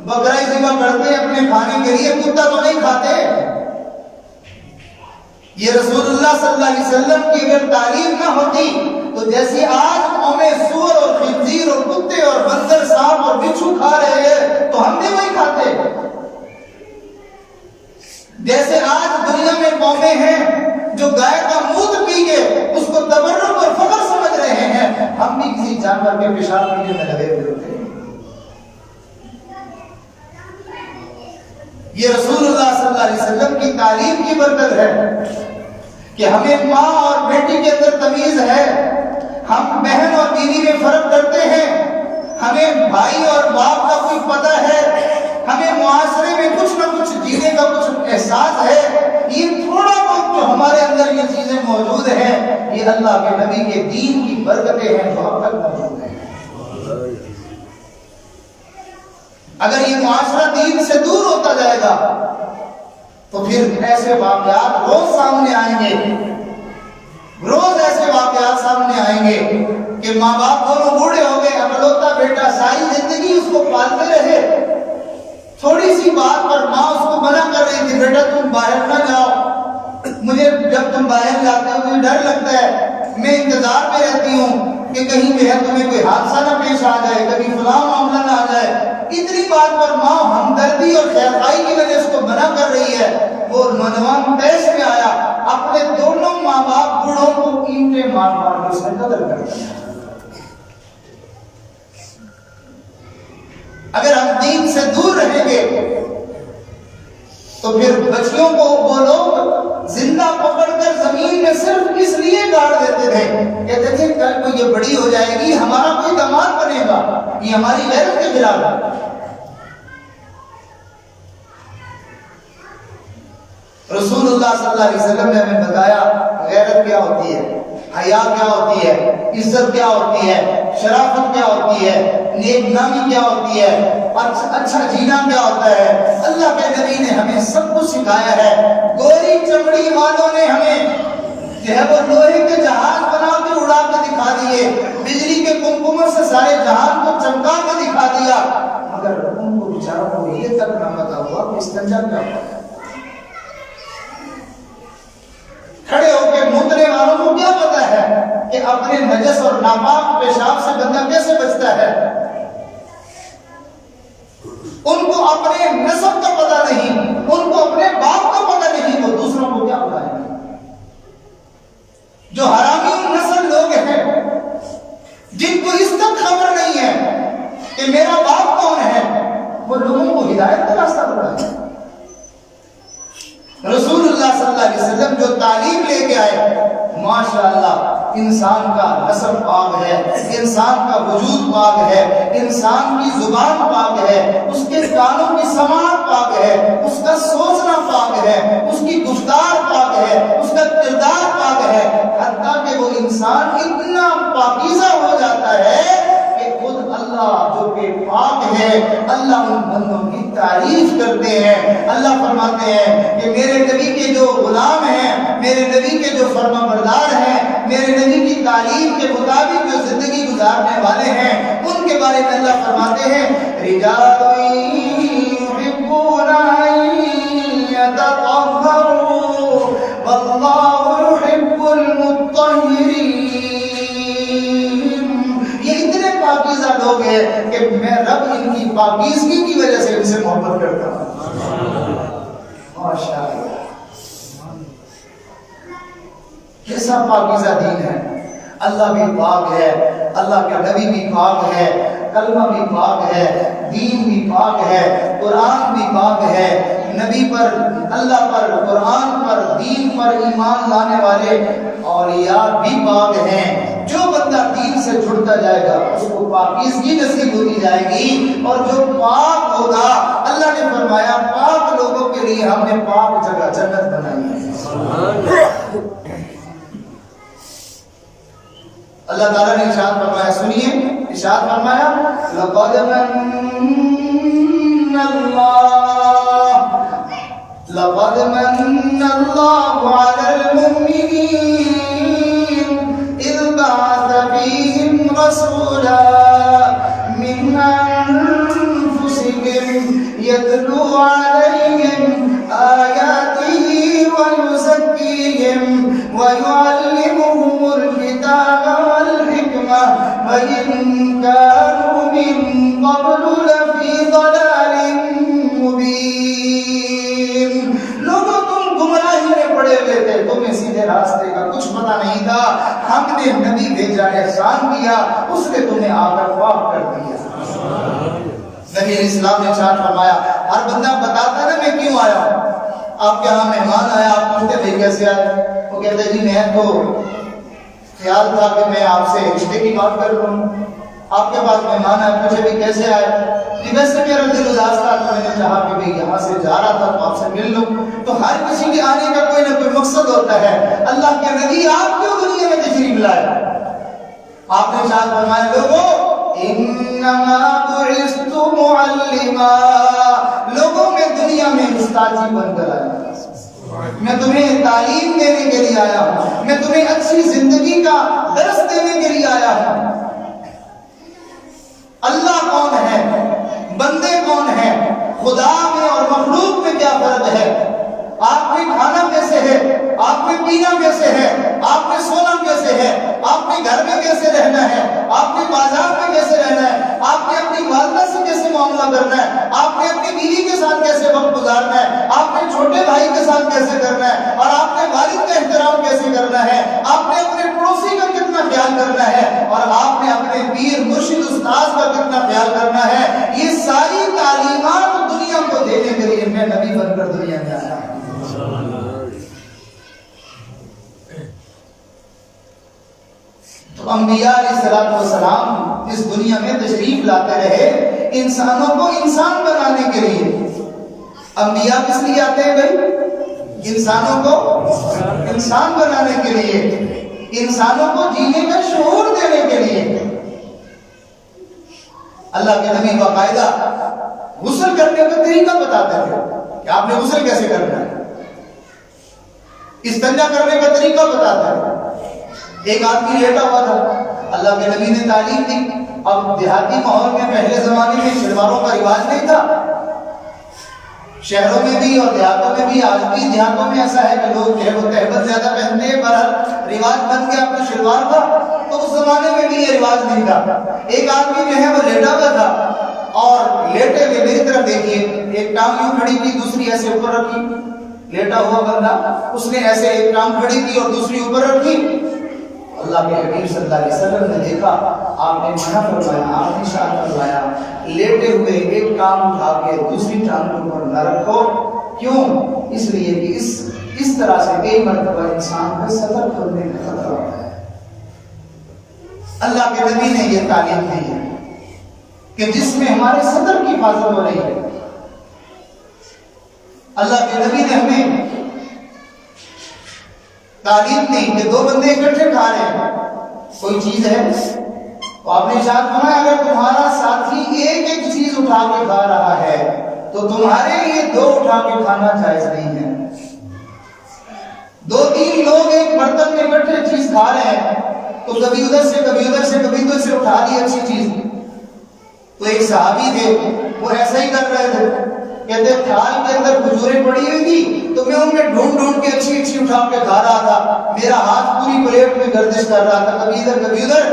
بکرا ذبح کرتے ہیں اپنے کھانے کے لیے، کتا تو نہیں کھاتے۔ یہ رسول اللہ صلی اللہ علیہ وسلم کی اگر تعلیم نہ ہوتی تو جیسے آج قومیں سور اور خنزیر اور کتے اور بندر سانپ اور بچھو کھا رہے ہیں تو ہم بھی وہی کھاتے۔ جیسے آج دنیا میں قومیں ہیں جو گائے کا مونت پی کے اس کو تبرک اور فخر سمجھ رہے ہیں، ہم بھی کسی جانور کے پیشاب پینے میں لگے ہوئے ہوتے ہیں۔ یہ رسول اللہ صلی اللہ علیہ وسلم کی تعلیم کی برکت ہے کہ ہمیں ماں اور بیٹی کے اندر تمیز ہے، ہم بہن اور بیوی میں فرق کرتے ہیں، ہمیں بھائی اور باپ کا کوئی پتہ ہے، ہمیں معاشرے میں کچھ نہ کچھ جینے کا کچھ احساس ہے۔ یہ تھوڑا بہت جو ہمارے اندر یہ چیزیں موجود ہیں، یہ اللہ کے نبی کے دین کی برکتیں ہیں جو اب تک موجود ہیں۔ اگر یہ معاشرہ دین سے دور ہوتا جائے گا تو پھر ایسے واقعات روز سامنے آئیں گے، روز ایسے واقعات سامنے آئیں گے کہ ماں باپ دونوں بوڑھے ہو گئے، اکلوتا بیٹا ساری زندگی اس کو پالتے رہے، تھوڑی سی بات پر ماں اس کو منع کر رہی تھی بیٹا تم باہر نہ جاؤ، مجھے جب تم باہر جاتے ہو مجھے ڈر لگتا ہے، میں انتظار میں رہتی ہوں کہ کہیں بھی ہے تمہیں کوئی حادثہ نہ پیش آ جائے، کبھی فلاں معاملہ نہ آ جائے۔ اتنی بات پر ماں ہمدردی اور خیرخواہی کی وجہ سے کو منع کر رہی ہے۔ وہ نوجوان پیش میں آیا، اپنے دونوں ماں باپ بوڑھوں کو اینٹیں مار مار کے اس نے قتل کر دیا۔ اگر ہم دین سے دور رہیں گے تو پھر بچیوں کو وہ لوگ زندہ پکڑ کر زمین میں صرف اس لیے گاڑ دیتے تھے، کہتے تھے کل کو یہ بڑی ہو جائے گی ہمارا کوئی داماد بنے گا، یہ ہماری غیرت کے خلاف ہے۔ رسول اللہ صلی اللہ علیہ وسلم نے ہمیں بتایا غیرت کیا ہوتی ہے، حیا کیا ہوتی ہے، عزت کیا ہوتی ہے، شرافت کیا ہوتی ہے، نیک نامی کیا ہوتی ہے، اچھا جینا کیا ہوتا ہے۔ اللہ کے نبی نے ہمیں سب کچھ سکھایا ہے۔ گوری چمڑی والوں نے ہمیں جو ہے وہ لوہے کے جہاز بنا کے اڑا کے دکھا دیے، بجلی کے کمکموں سے سارے جہان کو چمکا کے دکھا دیا، مگر ان کو بیچاروں کو یہ تک نہ پتا ہوا کہ استنجا کیا ہوتا ہے۔ کھڑے ہو کے موتنے والوں کو کیا پتا ہے کہ اپنے نجس اور ناپاک پیشاب سے بندہ کیسے بچتا ہے؟ ان کو اپنے نسب کا پتہ نہیں، ان کو اپنے باپ کا پتہ نہیں، تو دوسروں کو کیا پتہ ہے؟ جو حرامی نسل لوگ ہیں جن کو اس تک خبر نہیں ہے کہ میرا باپ کون ہے، وہ لوگوں کو ہدایت کا راستہ بتائے۔ رسول اللہ صلی اللہ علیہ وسلم جو تعلیم لے کے آئے، ماشاءاللہ انسان کا نسب پاک ہے، انسان کا وجود پاک ہے، انسان کی زبان پاک ہے، اس کے کانوں کی سماعت پاک ہے، اس کا سوچنا پاک ہے، اس کی گفتار پاک ہے، اس کا کردار پاک ہے، حتیٰ کہ وہ انسان اتنا پاکیزہ ہو جاتا ہے کہ خود اللہ جو کہ پاک ہے، اللہ ان بندوں کی تعریف کرتے ہیں۔ اللہ فرماتے ہیں کہ میرے نبی کے جو غلام ہیں، میرے نبی کے جو فرما بردار ہیں، میرے نبی کی تعلیم کے مطابق جو زندگی گزارنے والے ہیں، ان کے بارے میں اللہ فرماتے ہیں رجال یحبون ان یتطہروا واللہ یحب المطہرین۔ یہ اتنے پاکیزہ لوگ ہیں کہ میں رب ان کی پاکیزگی کی وجہ سے ان سے محبت کرتا ہوں۔ ماشاءاللہ کیسا پاکیزہ دین ہے۔ اللہ بھی پاک ہے، اللہ کے نبی بھی پاک ہے، کلمہ بھی پاک ہے، دین بھی پاک ہے، قرآن بھی پاک ہے، نبی پر، اللہ پر، قرآن پر، دین پر ایمان لانے والے اولیاء بھی پاک ہیں۔ جو بندہ دین سے جڑتا جائے گا اس کو پاکیزگی نصیب ہوتی جائے گی، اور جو پاک ہوگا، اللہ نے فرمایا پاک لوگوں کے لیے ہم نے پاک جگہ جنت بنائی ہے۔ اللہ تعالیٰ نے ارشاد فرمایا، سنیے، ارشاد فرمایا لقد من اللہ علی المؤمنین اذ بعث فیہم رسولا من انفسہم یتلو علیہم آیاتہ ویزکیہم ویعلمہم الکتاب والحکمہ وإن كانوا من قبل لفی ضلال مبین۔ لوگوں تم گمراہی میں پڑے ہوئے تھے، تمہیں سیدھے راستے کا کچھ پتہ نہیں تھا، ہم نے نبی بھیجا، احسان کیا، اس نے تمہیں آ کر پاک کر دیا۔ نبی علیہ السلام نے ارشاد فرمایا، ہر بندہ بتاتا ہے نا میں کیوں آیا ہوں۔ آپ کے ہاں مہمان آیا، آپ پوچھتے بھائی کیسے آئے؟ وہ کہتے جی میں تو خیال تھا کہ میں آپ سے رشتے کی بات کر لوں، آپ کے پاس مہمان آئے، پوچھے بھی کیسے آئے؟ جی ویسے میرا دل اداس تھا تو میں نے چاہا کہ بھئی یہاں سے جا رہا تھا تو آپ سے مل لوں۔ تو ہر کسی کے آنے کا کوئی نہ کوئی مقصد ہوتا ہے۔ اللہ کے نبی آپ کیوں دنیا میں تشریف لائے؟ آپ نے ارشاد فرمایا لوگوں انما بعثت معلما، لوگوں میں دنیا میں استاذی بن کر آیا، میں تمہیں تعلیم دینے کے لیے آیا ہوں، میں تمہیں اچھی زندگی کا درس دینے کے لیے آیا ہوں۔ اللہ کون ہے، بندے کون ہیں، خدا میں اور مخلوق میں کیا فرق ہے، آپ نے کھانا کیسے ہے، آپ نے پینا کیسے ہے، آپ نے سونا کیسے ہے، آپ نے گھر میں کیسے رہنا ہے، آپ نے بازار میں کیسے رہنا ہے، آپ نے اپنی والدہ سے کیسے معاملہ کرنا ہے، آپ نے اپنی بیوی کے ساتھ کیسے وقت گزارنا ہے، آپ نے چھوٹے بھائی کے ساتھ کیسے کرنا ہے، اور آپ نے والد کا احترام کیسے کرنا ہے، آپ نے اپنے پڑوسی کا کتنا خیال کرنا ہے، اور آپ نے اپنے پیر مرشد استاذ کا کتنا خیال کرنا ہے۔ یہ ساری تعلیمات دنیا کو دینے کے لیے میں نبی بن کر دنیا میں آیا ہوں۔ تو انبیاء علیہ السلام اس دنیا میں تشریف لاتے رہے انسانوں کو انسان بنانے کے لیے۔ انبیاء کس لیے آتے ہیں بھائی؟ انسانوں کو انسان بنانے کے لیے، انسانوں کو جینے کا شعور دینے کے لیے۔ اللہ کے نبی باقاعدہ غسل کرنے کا طریقہ بتاتے تھے کہ آپ نے غسل کیسے کرنا ہے، استنجا کرنے کا طریقہ بتاتا ہے۔ ایک آدمی لیٹا ہوا تھا، اللہ کے نبی نے تعلیم دی اب دیہاتی ماحول میں پہلے زمانے میں شلواروں کا رواج نہیں تھا، شہروں میں بھی اور دیہاتوں میں بھی، آج بھی دیہاتوں میں ایسا ہے کہ لوگ تہبت زیادہ پہنتے ہیں، پر رواج بن گیا اب تو شلوار کا، تو اس زمانے میں بھی یہ رواج نہیں تھا۔ ایک آدمی جو ہے وہ لیٹا ہوا تھا اور لیٹے ہوئے میری طرف دیکھیے، ایک ٹانگ یوں کھڑی کی دوسری ایسے اوپر رکھی، لیٹا ہوا بندہ، اس نے ایسے ایک ٹانگ کھڑی کی اور دوسری اوپر رکھی۔ اللہ کے حبیب صلی اللہ علیہ وسلم نے دیکھا، آپ نے منع فرمایا، آپ نے ارشاد فرمایا لیٹے ہوئے ایک ٹانگ اٹھا کے دوسری ٹانگ کے اوپر نہ رکھو۔ کیوں؟ اس لیے کہ اس طرح سے کئی مرتبہ انسان کا صدر کرنے کا خطرہ ہوتا ہے۔ اللہ کے نبی نے یہ تعلیم دی ہے کہ جس میں ہمارے صدر کی حفاظت ہو رہی ہے۔ اللہ کے نبی نے ہمیں تعلیم دی کہ دو بندے اکٹھے کھا رہے ہیں کوئی چیز ہے، تو آپ نے ارشاد فرمایا اگر تمہارا ساتھی ایک ایک چیز اٹھا کے کھا رہا ہے تو تمہارے لیے دو اٹھا کے کھانا جائز نہیں ہے۔ دو تین لوگ ایک برتن میں اکٹھے چیز کھا رہے ہیں تو کبھی ادھر سے کبھی ادھر سے کبھی ادھر سے اٹھا لی اچھی چیز، تو ایک صحابی تھے وہ ایسا ہی کر رہے تھے، کہتے تھال کے اندر کھجوریں پڑی ہوئی تھی تو میں ان میں ڈھونڈ کے اچھی اچھی اٹھا کے کھا رہا تھا، میرا ہاتھ پوری پلیٹ میں گردش کر رہا تھا کبھی ادھر کبھی ادھر،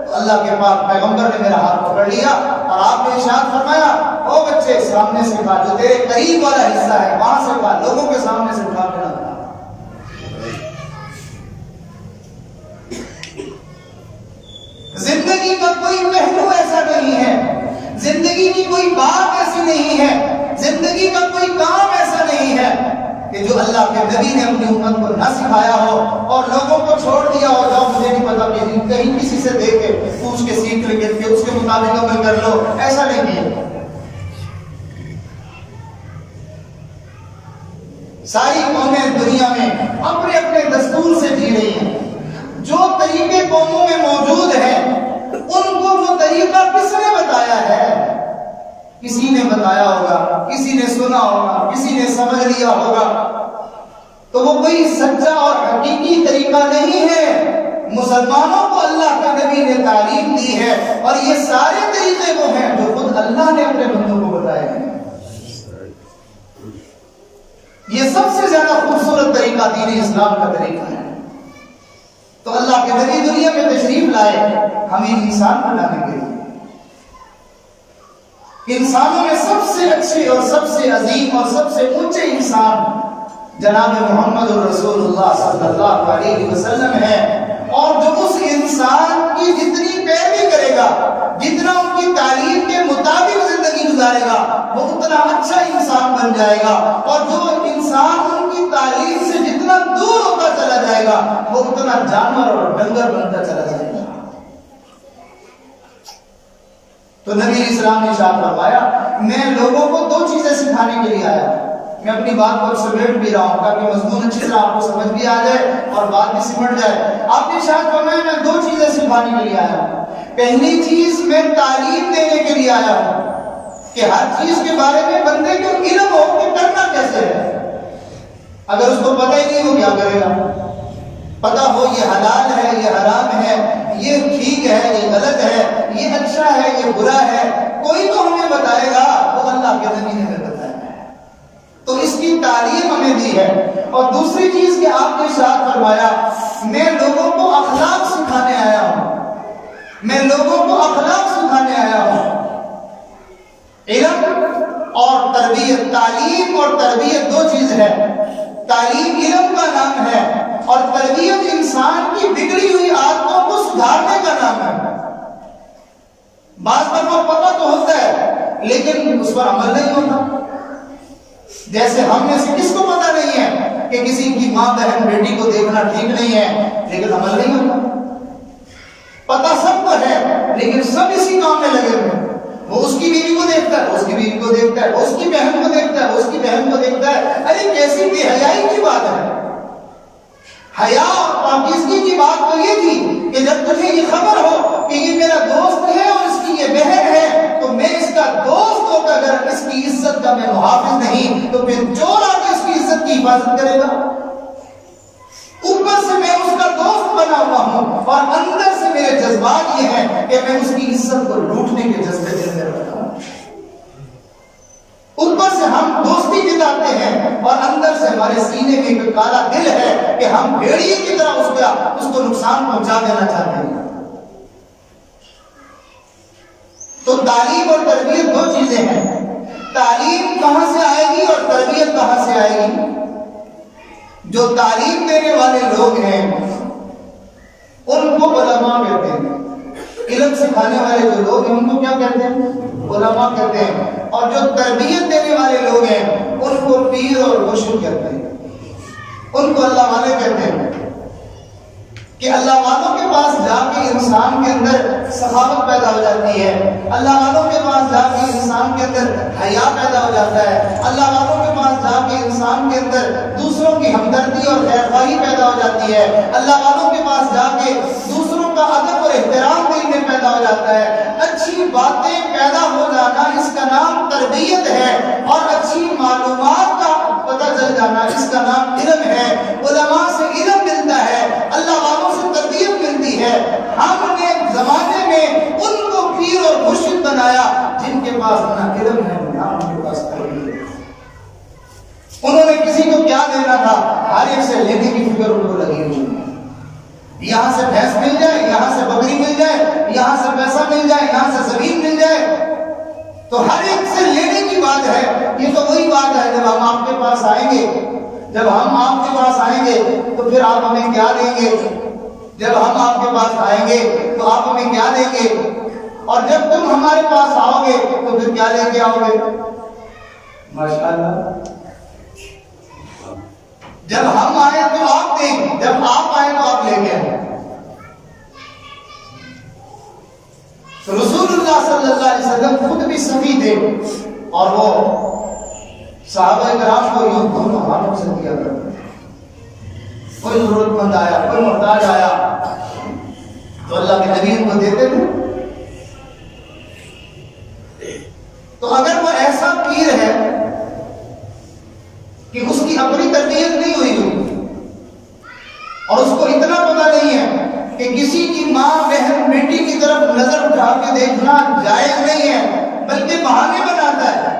تو اللہ کے پاک پیغمبر نے میرا ہاتھ پکڑ لیا اور آپ نے ارشاد فرمایا او بچے سامنے سے کھا، جو تیرے قریب والا حصہ ہے وہاں سے کھا، لوگوں کے سامنے سے اٹھا کے نہ کھا۔ زندگی کا کوئی پہلو ایسا نہیں ہے، زندگی کی کوئی بات ایسی نہیں ہے، زندگی کا کوئی کام ایسا نہیں ہے کہ جو اللہ کے نبی نے اپنی امت کو نہ سکھایا ہو اور لوگوں کو چھوڑ دیا ہو، جاؤ مجھے نہیں پتا کہ کہیں کسی سے دیکھ کے پوچھ کے سیکھ لے کے اس کے مطابق عمل کر لو، ایسا نہیں ہے۔ ساری قومیں دنیا میں اپنے اپنے دستور سے جی رہی ہیں، جو طریقے قوموں میں موجود ہیں ان کو وہ طریقہ کس نے بتایا ہے؟ کسی نے بتایا ہوگا، کسی نے سنا ہوگا، کسی نے سمجھ لیا ہوگا، تو وہ کوئی سچا اور حقیقی طریقہ نہیں ہے۔ مسلمانوں کو اللہ کا نبی نے تعلیم دی ہے اور یہ سارے طریقے وہ ہیں جو خود اللہ نے اپنے بندوں کو بتائے ہیں۔ یہ سب سے زیادہ خوبصورت طریقہ دین اسلام کا طریقہ ہے۔ تو اللہ کے نبی دنیا میں تشریف لائے ہمیں انسان بنانے کے لیے، انسانوں میں سب سے اچھے اور سب سے عظیم اور سب سے اونچے انسان جناب محمد رسول اللہ صلی اللہ علیہ وسلم ہے، اور جو اس انسان کی جتنی پیروی کرے گا، جتنا ان کی تعلیم کے مطابق زندگی گزارے گا، وہ اتنا اچھا انسان بن جائے گا، اور جو انسان ان کی تعلیم سے جتنا دور ہوتا چلا جائے گا وہ اتنا جانور اور ڈنگر بنتا چلا جائے گا۔ تو نبی اسلام نے ارشاد فرمایا میں لوگوں کو دو چیزیں سکھانے کے لیے آیا ہوں۔ میں اپنی بات کو سمیٹ بھی رہا ہوں تاکہ مضمون اچھی طرح آپ کو سمجھ بھی آ جائے اور بات بھی سمٹ جائے۔ آپ نے ارشاد فرمایا میں دو چیزیں سکھانے کے لیے آیا ہوں۔ پہلی چیز میں تعلیم دینے کے لیے آیا ہوں کہ ہر چیز کے بارے میں بندے کو علم ہو کہ کرنا کیسے ہے۔ اگر اس کو پتہ ہی نہیں ہو کیا کرے گا؟ پتہ ہو یہ حلال ہے یہ حرام ہے، یہ ٹھیک ہے یہ غلط ہے، یہ اچھا ہے یہ برا ہے، کوئی تو ہمیں بتائے گا، وہ اللہ کے نبی نے ہمیں بتایا ہے۔ تو اس کی تعلیم ہمیں دی ہے۔ اور دوسری چیز کہ آپ نے ارشاد فرمایا میں لوگوں کو اخلاق سکھانے آیا ہوں، میں لوگوں کو اخلاق سکھانے آیا ہوں۔ علم اور تربیت، تعلیم اور تربیت دو چیز ہے۔ تعلیم علم کا نام ہے اور تربیت انسان کی بگڑی ہوئی عادتوں کو سدھارنے کا نام ہے۔ بعض دفعہ پتہ تو ہوتا ہے لیکن اس پر عمل نہیں ہوتا۔ جیسے ہم میں سے کس کو پتہ نہیں ہے کہ کسی کی ماں بہن بیٹی کو دیکھنا ٹھیک نہیں ہے، لیکن عمل نہیں ہوتا۔ پتہ سب کو ہے لیکن سب اسی کام میں لگے ہوئے ہیں۔ وہ اس کی بیوی کو دیکھتا ہے، اس کی بیوی کو دیکھتا ہے، اس کی بہن کو دیکھتا ہے، اس کی بہن کو دیکھتا ہے۔ ارے کیسی بے حیائی کی بات ہے۔ حیا اور پاکیزگی کی بات تو یہ تھی کہ جب تجھے یہ خبر ہو کہ یہ میرا دوست ہے اور اس کی یہ بہن ہے تو میں اس کا دوست ہو کر اگر اس کی عزت کا میں محافظ نہیں تو پھر چور آ کے اس کی عزت کی حفاظت کرے گا۔ اوپر سے میں اس کا دوست بنا ہوا ہوں اور اندر سے میرے جذبات یہ ہیں کہ میں اس کی عزت کو لوٹنے کے جذبے دل میں رکھا. اوپر سے ہم دوستی جتاتے ہیں اور اندر سے ہمارے سینے میں ایک کالا دل ہے کہ ہم بھیڑیے کی طرح اس کو نقصان پہنچا دینا چاہتے ہیں. تو تعلیم اور تربیت دو چیزیں ہیں. تعلیم کہاں سے آئے گی اور تربیت کہاں سے آئے گی؟ جو تعلیم دینے والے لوگ ہیں ان کو علماء کہتے ہیں. علم سکھانے والے جو لوگ ہیں ان کو کیا کہتے ہیں؟ علماء کہتے ہیں. اور جو تربیت دینے والے لوگ ہیں ان کو پیر اور مرشد کہتے ہیں. ان کو اللہ والے کہتے ہیں کہ اللہ والوں کے پاس جا کے انسان کے اندر سخاوت پیدا ہو جاتی ہے. اللہ والوں کے پاس جا کے انسان کے اندر حیا پیدا ہو جاتا ہے. اللہ والوں کے پاس جا کے انسان کے اندر دوسروں کی ہمدردی اور خیرخواہی پیدا ہو جاتی ہے. اللہ والوں کے پاس جا کے دوسروں کا ادب اور احترام دل میں پیدا ہو جاتا ہے. اچھی باتیں پیدا ہو جانا اس کا نام تربیت ہے. اور اچھی معلومات کا پتہ چل جانا اس کا نام علم ہے. علماء سے علم ملتا ہے, اللہ والوں سے تربیت ملتی ہے. ہم نے زمانے میں ان کو پیر اور مرشد بنایا جن کے پاس نہ علم ہے نہ ان کے پاس تربیت ہے. انہوں نے کسی کو کیا دینا تھا, ہر ایک سے لینے کی فکر ان کو لگی ہوئی ہے. یہاں سے بھینس مل جائے, یہاں سے بکری مل جائے, یہاں سے پیسہ مل جائے, یہاں سے زمین مل جائے, تو ہر ایک سے لینے کی بات ہے. یہ تو وہی بات ہے جب ہم آپ کے پاس آئیں گے, جب ہم آپ کے پاس آئیں گے تو پھر آپ ہمیں کیا دیں گے؟ جب ہم آپ کے پاس آئیں گے تو آپ ہمیں کیا دیں گے؟ اور جب تم ہمارے پاس آؤ گے تو پھر کیا لے کے آؤ گے؟ ماشاءاللہ. جب ہم آئے تو آپ دیں, جب آپ آئے تو آپ لے کے آئیں. رسول اللہ صلی اللہ علیہ وسلم خود بھی سخی تھے اور وہ صحابہ کرام کو یوں دونوں ہاتھوں سے دیا کرتے. کوئی ضرورت مند آیا, کوئی محتاج آیا تو اللہ کے نبی ان کو دیتے تھے. تو اگر وہ ایسا پیر ہے کہ اس کی اپنی تربیت نہیں ہوئی اور اس کو اتنا پتہ نہیں ہے کہ کسی کی ماں بہن بیٹی کی طرف نظر اٹھا کے دیکھنا جائز نہیں ہے, بلکہ بہانے بناتا ہے,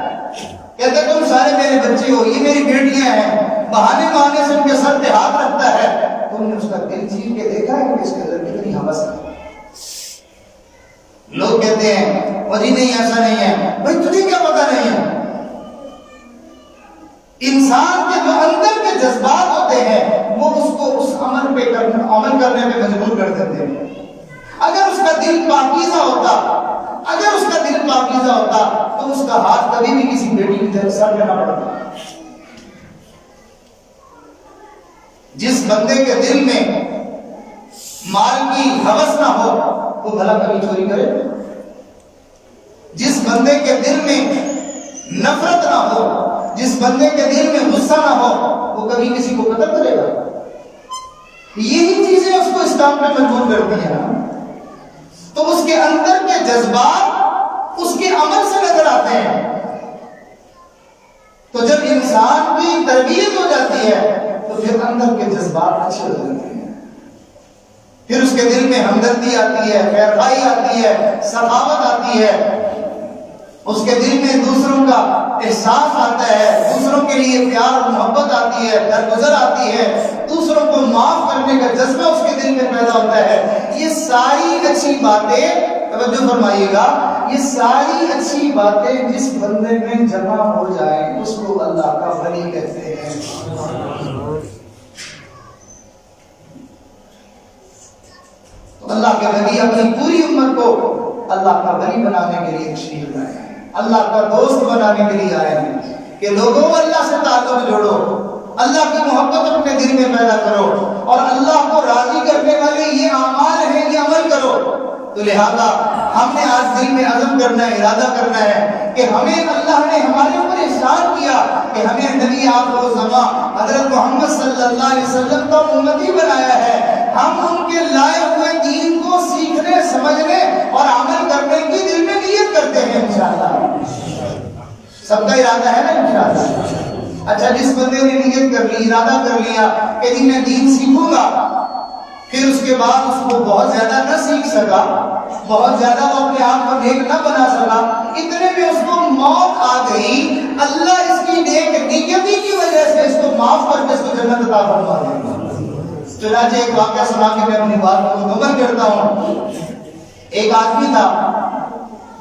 کہتے تم سارے میرے بچے ہو, یہ میری بیٹیاں ہیں, بہانے بہانے سے ان کے سر پہ ہاتھ رکھتا ہے. تم نے اس کا دل چیر کے دیکھا ہے کہ اس کے اندر کتنی ہوس ہے؟ لوگ کہتے ہیں وہ جی نہیں ایسا نہیں ہے. بھائی تجھے کیا پتہ نہیں ہے؟ انسان کے جو اندر کے جذبات ہوتے ہیں وہ اس کو اس عمل کرنے پہ مجبور کر دیتے ہیں. اگر اس کا دل پاکیزہ ہوتا تو اس کا ہاتھ کبھی بھی کسی بیٹی کی طرف سر پہ نہ پڑتا. جس بندے کے دل میں مال کی ہوس نہ ہو وہ بھلا کبھی چوری کرے؟ جس بندے کے دل میں نفرت نہ ہو, جس بندے کے دل میں غصہ نہ ہو, وہ کبھی کسی کو قتل کرے گا؟ یہی چیزیں اس کو اسلام پہ مجبور کرتی ہیں. تو اس کے اندر کے جذبات اس کے عمل سے نظر آتے ہیں. تو جب انسان کی تربیت ہو جاتی ہے تو پھر اندر کے جذبات اچھے ہو جاتے ہیں. پھر اس کے دل میں ہمدردی آتی ہے, خیرخواہی آتی ہے, سخاوت آتی ہے. اس کے دل میں دوسروں کا احساس آتا ہے, دوسروں کے لیے پیار اور محبت آتی ہے, درگزر آتی ہے, دوسروں کو معاف کرنے کا جذبہ اس کے دل میں پیدا ہوتا ہے. یہ ساری اچھی باتیں, توجہ فرمائیے گا, یہ ساری اچھی باتیں جس بندے میں جمع ہو جائیں اس کو اللہ کا ولی کہتے ہیں. تو اللہ کے نبی اپنی پوری امت کو اللہ کا ولی بنانے کے لیے تشریف لائے ہیں, اللہ کا دوست بنانے کے لیے آئے ہیں کہ لوگوں اللہ سے تعلق جوڑو, اللہ کی محبت اپنے دل میں پیدا کرو اور اللہ کو راضی کرنے والے یہ اعمال ہیں, یہ عمل کرو. تو لہذا ہم نے آج دل میں عزم کرنا ہے, ارادہ کرنا ہے کہ ہمیں اللہ نے ہمارے اوپر احسان کیا کہ ہمیں نبی آخر الزمان حضرت محمد صلی اللہ علیہ وسلم کا امتی بنایا ہے. ہم ان کے لائے ہوئے دین کو سیکھنے, سمجھنے اور عمل کرنے کی دل میں نیت کرتے ہیں انشاءاللہ. سب کا ارادہ ہے نا انشاءاللہ؟ اچھا, جس بندے نے نیت کر لی, ارادہ کر لیا کہ جی میں دین سیکھوں گا, پھر اس کے بعد اس کو بہت زیادہ نہ سیکھ سکا، بہت زیادہ وہ اپنے آپ کو نیک نہ بنا سکا، اتنے میں اس کو موت آ گئی، اللہ اس کی نیک نیتی کی وجہ سے اس کو معاف کر کے اس کو جنت عطا فرما دے۔ چنانچہ ایک واقعہ سنا کے میں اپنی بات کو مکمل کرتا ہوں۔ ایک آدمی تھا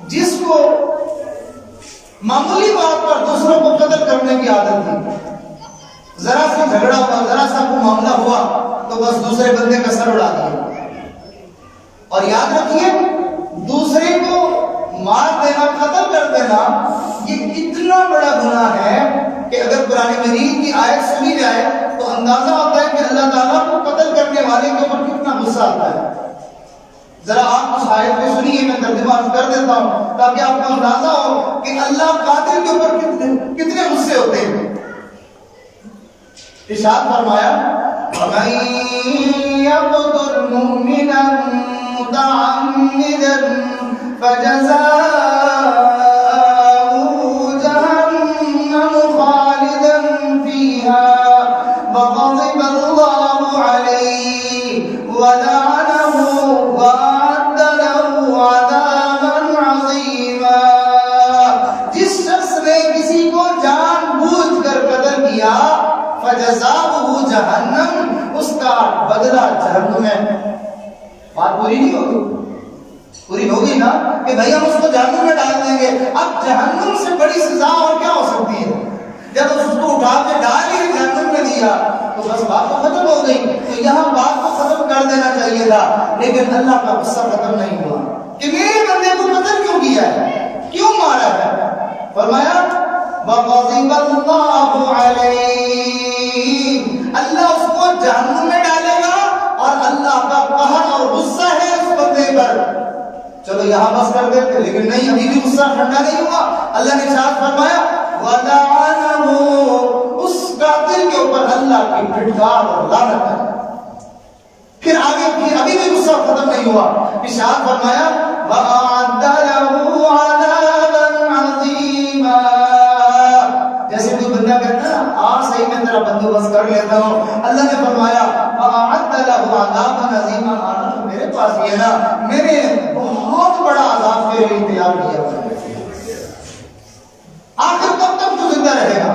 جس کو معمولی بات پر دوسروں کو قتل کرنے کی عادت تھی، ذرا سا جھگڑا ہوا، ذرا سا کوئی معاملہ ہوا تو بس دوسرے بندے کا سر اڑا دیا۔ اور یاد رکھیے، دوسرے کو مار دینا، قتل کر دینا، یہ اتنا بڑا گناہ ہے کہ اگر قرآن مجید کی آیت سنی جائے تو اندازہ ہوتا ہے کہ اللہ تعالیٰ کو قتل کرنے والے کے اوپر کتنا غصہ آتا ہے۔ ذرا آپ اس آیت کو سنیے، میں ترجمہ کر دیتا ہوں تاکہ آپ کو اندازہ ہو کہ اللہ قاتل کے اوپر کتنے غصے ہوتے ہیں۔ ارشاد فرمایا، وَمَن يَقْتُلْ مُؤْمِنًا مُتَعَمِّدًا فَجَزَاؤُهُ جَهَنَّمُ خَالِدًا فِيهَا وَغَضِبَ اللَّهُ عَلَيْهِ وَلَعَنَهُ وَأَعَدَّ لَهُ عَذَابًا عَظِيمًا۔ جس شخص نے کسی کو جان بوجھ کر قتل کیا، فَجَزَاؤُهُ جَهَنَّمُ، اس کا بدلہ جہنم ہے۔ بات پوری نہیں ہوگی؟ پوری ہوگی نا کہ بھائی ہم اس کو جہنم میں ڈال دیں گے۔ اب جہنم سے بڑی سزا اور کیا ہو سکتی ہے؟ جب اس کو اٹھا کے ڈال ہی جہنم میں دیا تو بس بات تو ختم ہو گئی۔ تو یہاں بات کو ختم کر دینا چاہیے تھا، لیکن اللہ کا غصہ ختم نہیں ہوا کہ میرے بندے کو قتل کیوں کیا ہے، کیوں مارا ہے۔ فرمایا وَغَضِبَ اللَّهُ عَلَيْهِ، اللہ اس کو جہنم میں ڈالے گا اور اللہ کا قہر اور غصہ ہے اس بندے پر۔ چلو یہاں بس کر دیتے، لیکن نہیں، ابھی بھی غصہ ٹھنڈا نہیں ہوا۔ اللہ نے ارشاد فرمایا وَلَعَنَهُ، اس قاتل کے اوپر اللہ کی پھٹکار اور لعنت ہے۔ پھر آگے ابھی بھی غصہ ختم نہیں ہوا، ارشاد فرمایا وَأَعَدَّ لَهُ عَذَابًا عَظِيمًا۔ جیسے کوئی بندہ کہتا ہے نا صحیح میں تیرا بندوبست کر لیتا ہوں، اللہ نے فرمایا وَأَعَدَّ لَهُ عَذَابًا عَظِيمًا، آنا تو میرے پاس ہی ہے نا، میں نے بہت بڑا عذاب کے لیے تیار کیا ہے۔ آخر کب تک تو زندہ رہے گا؟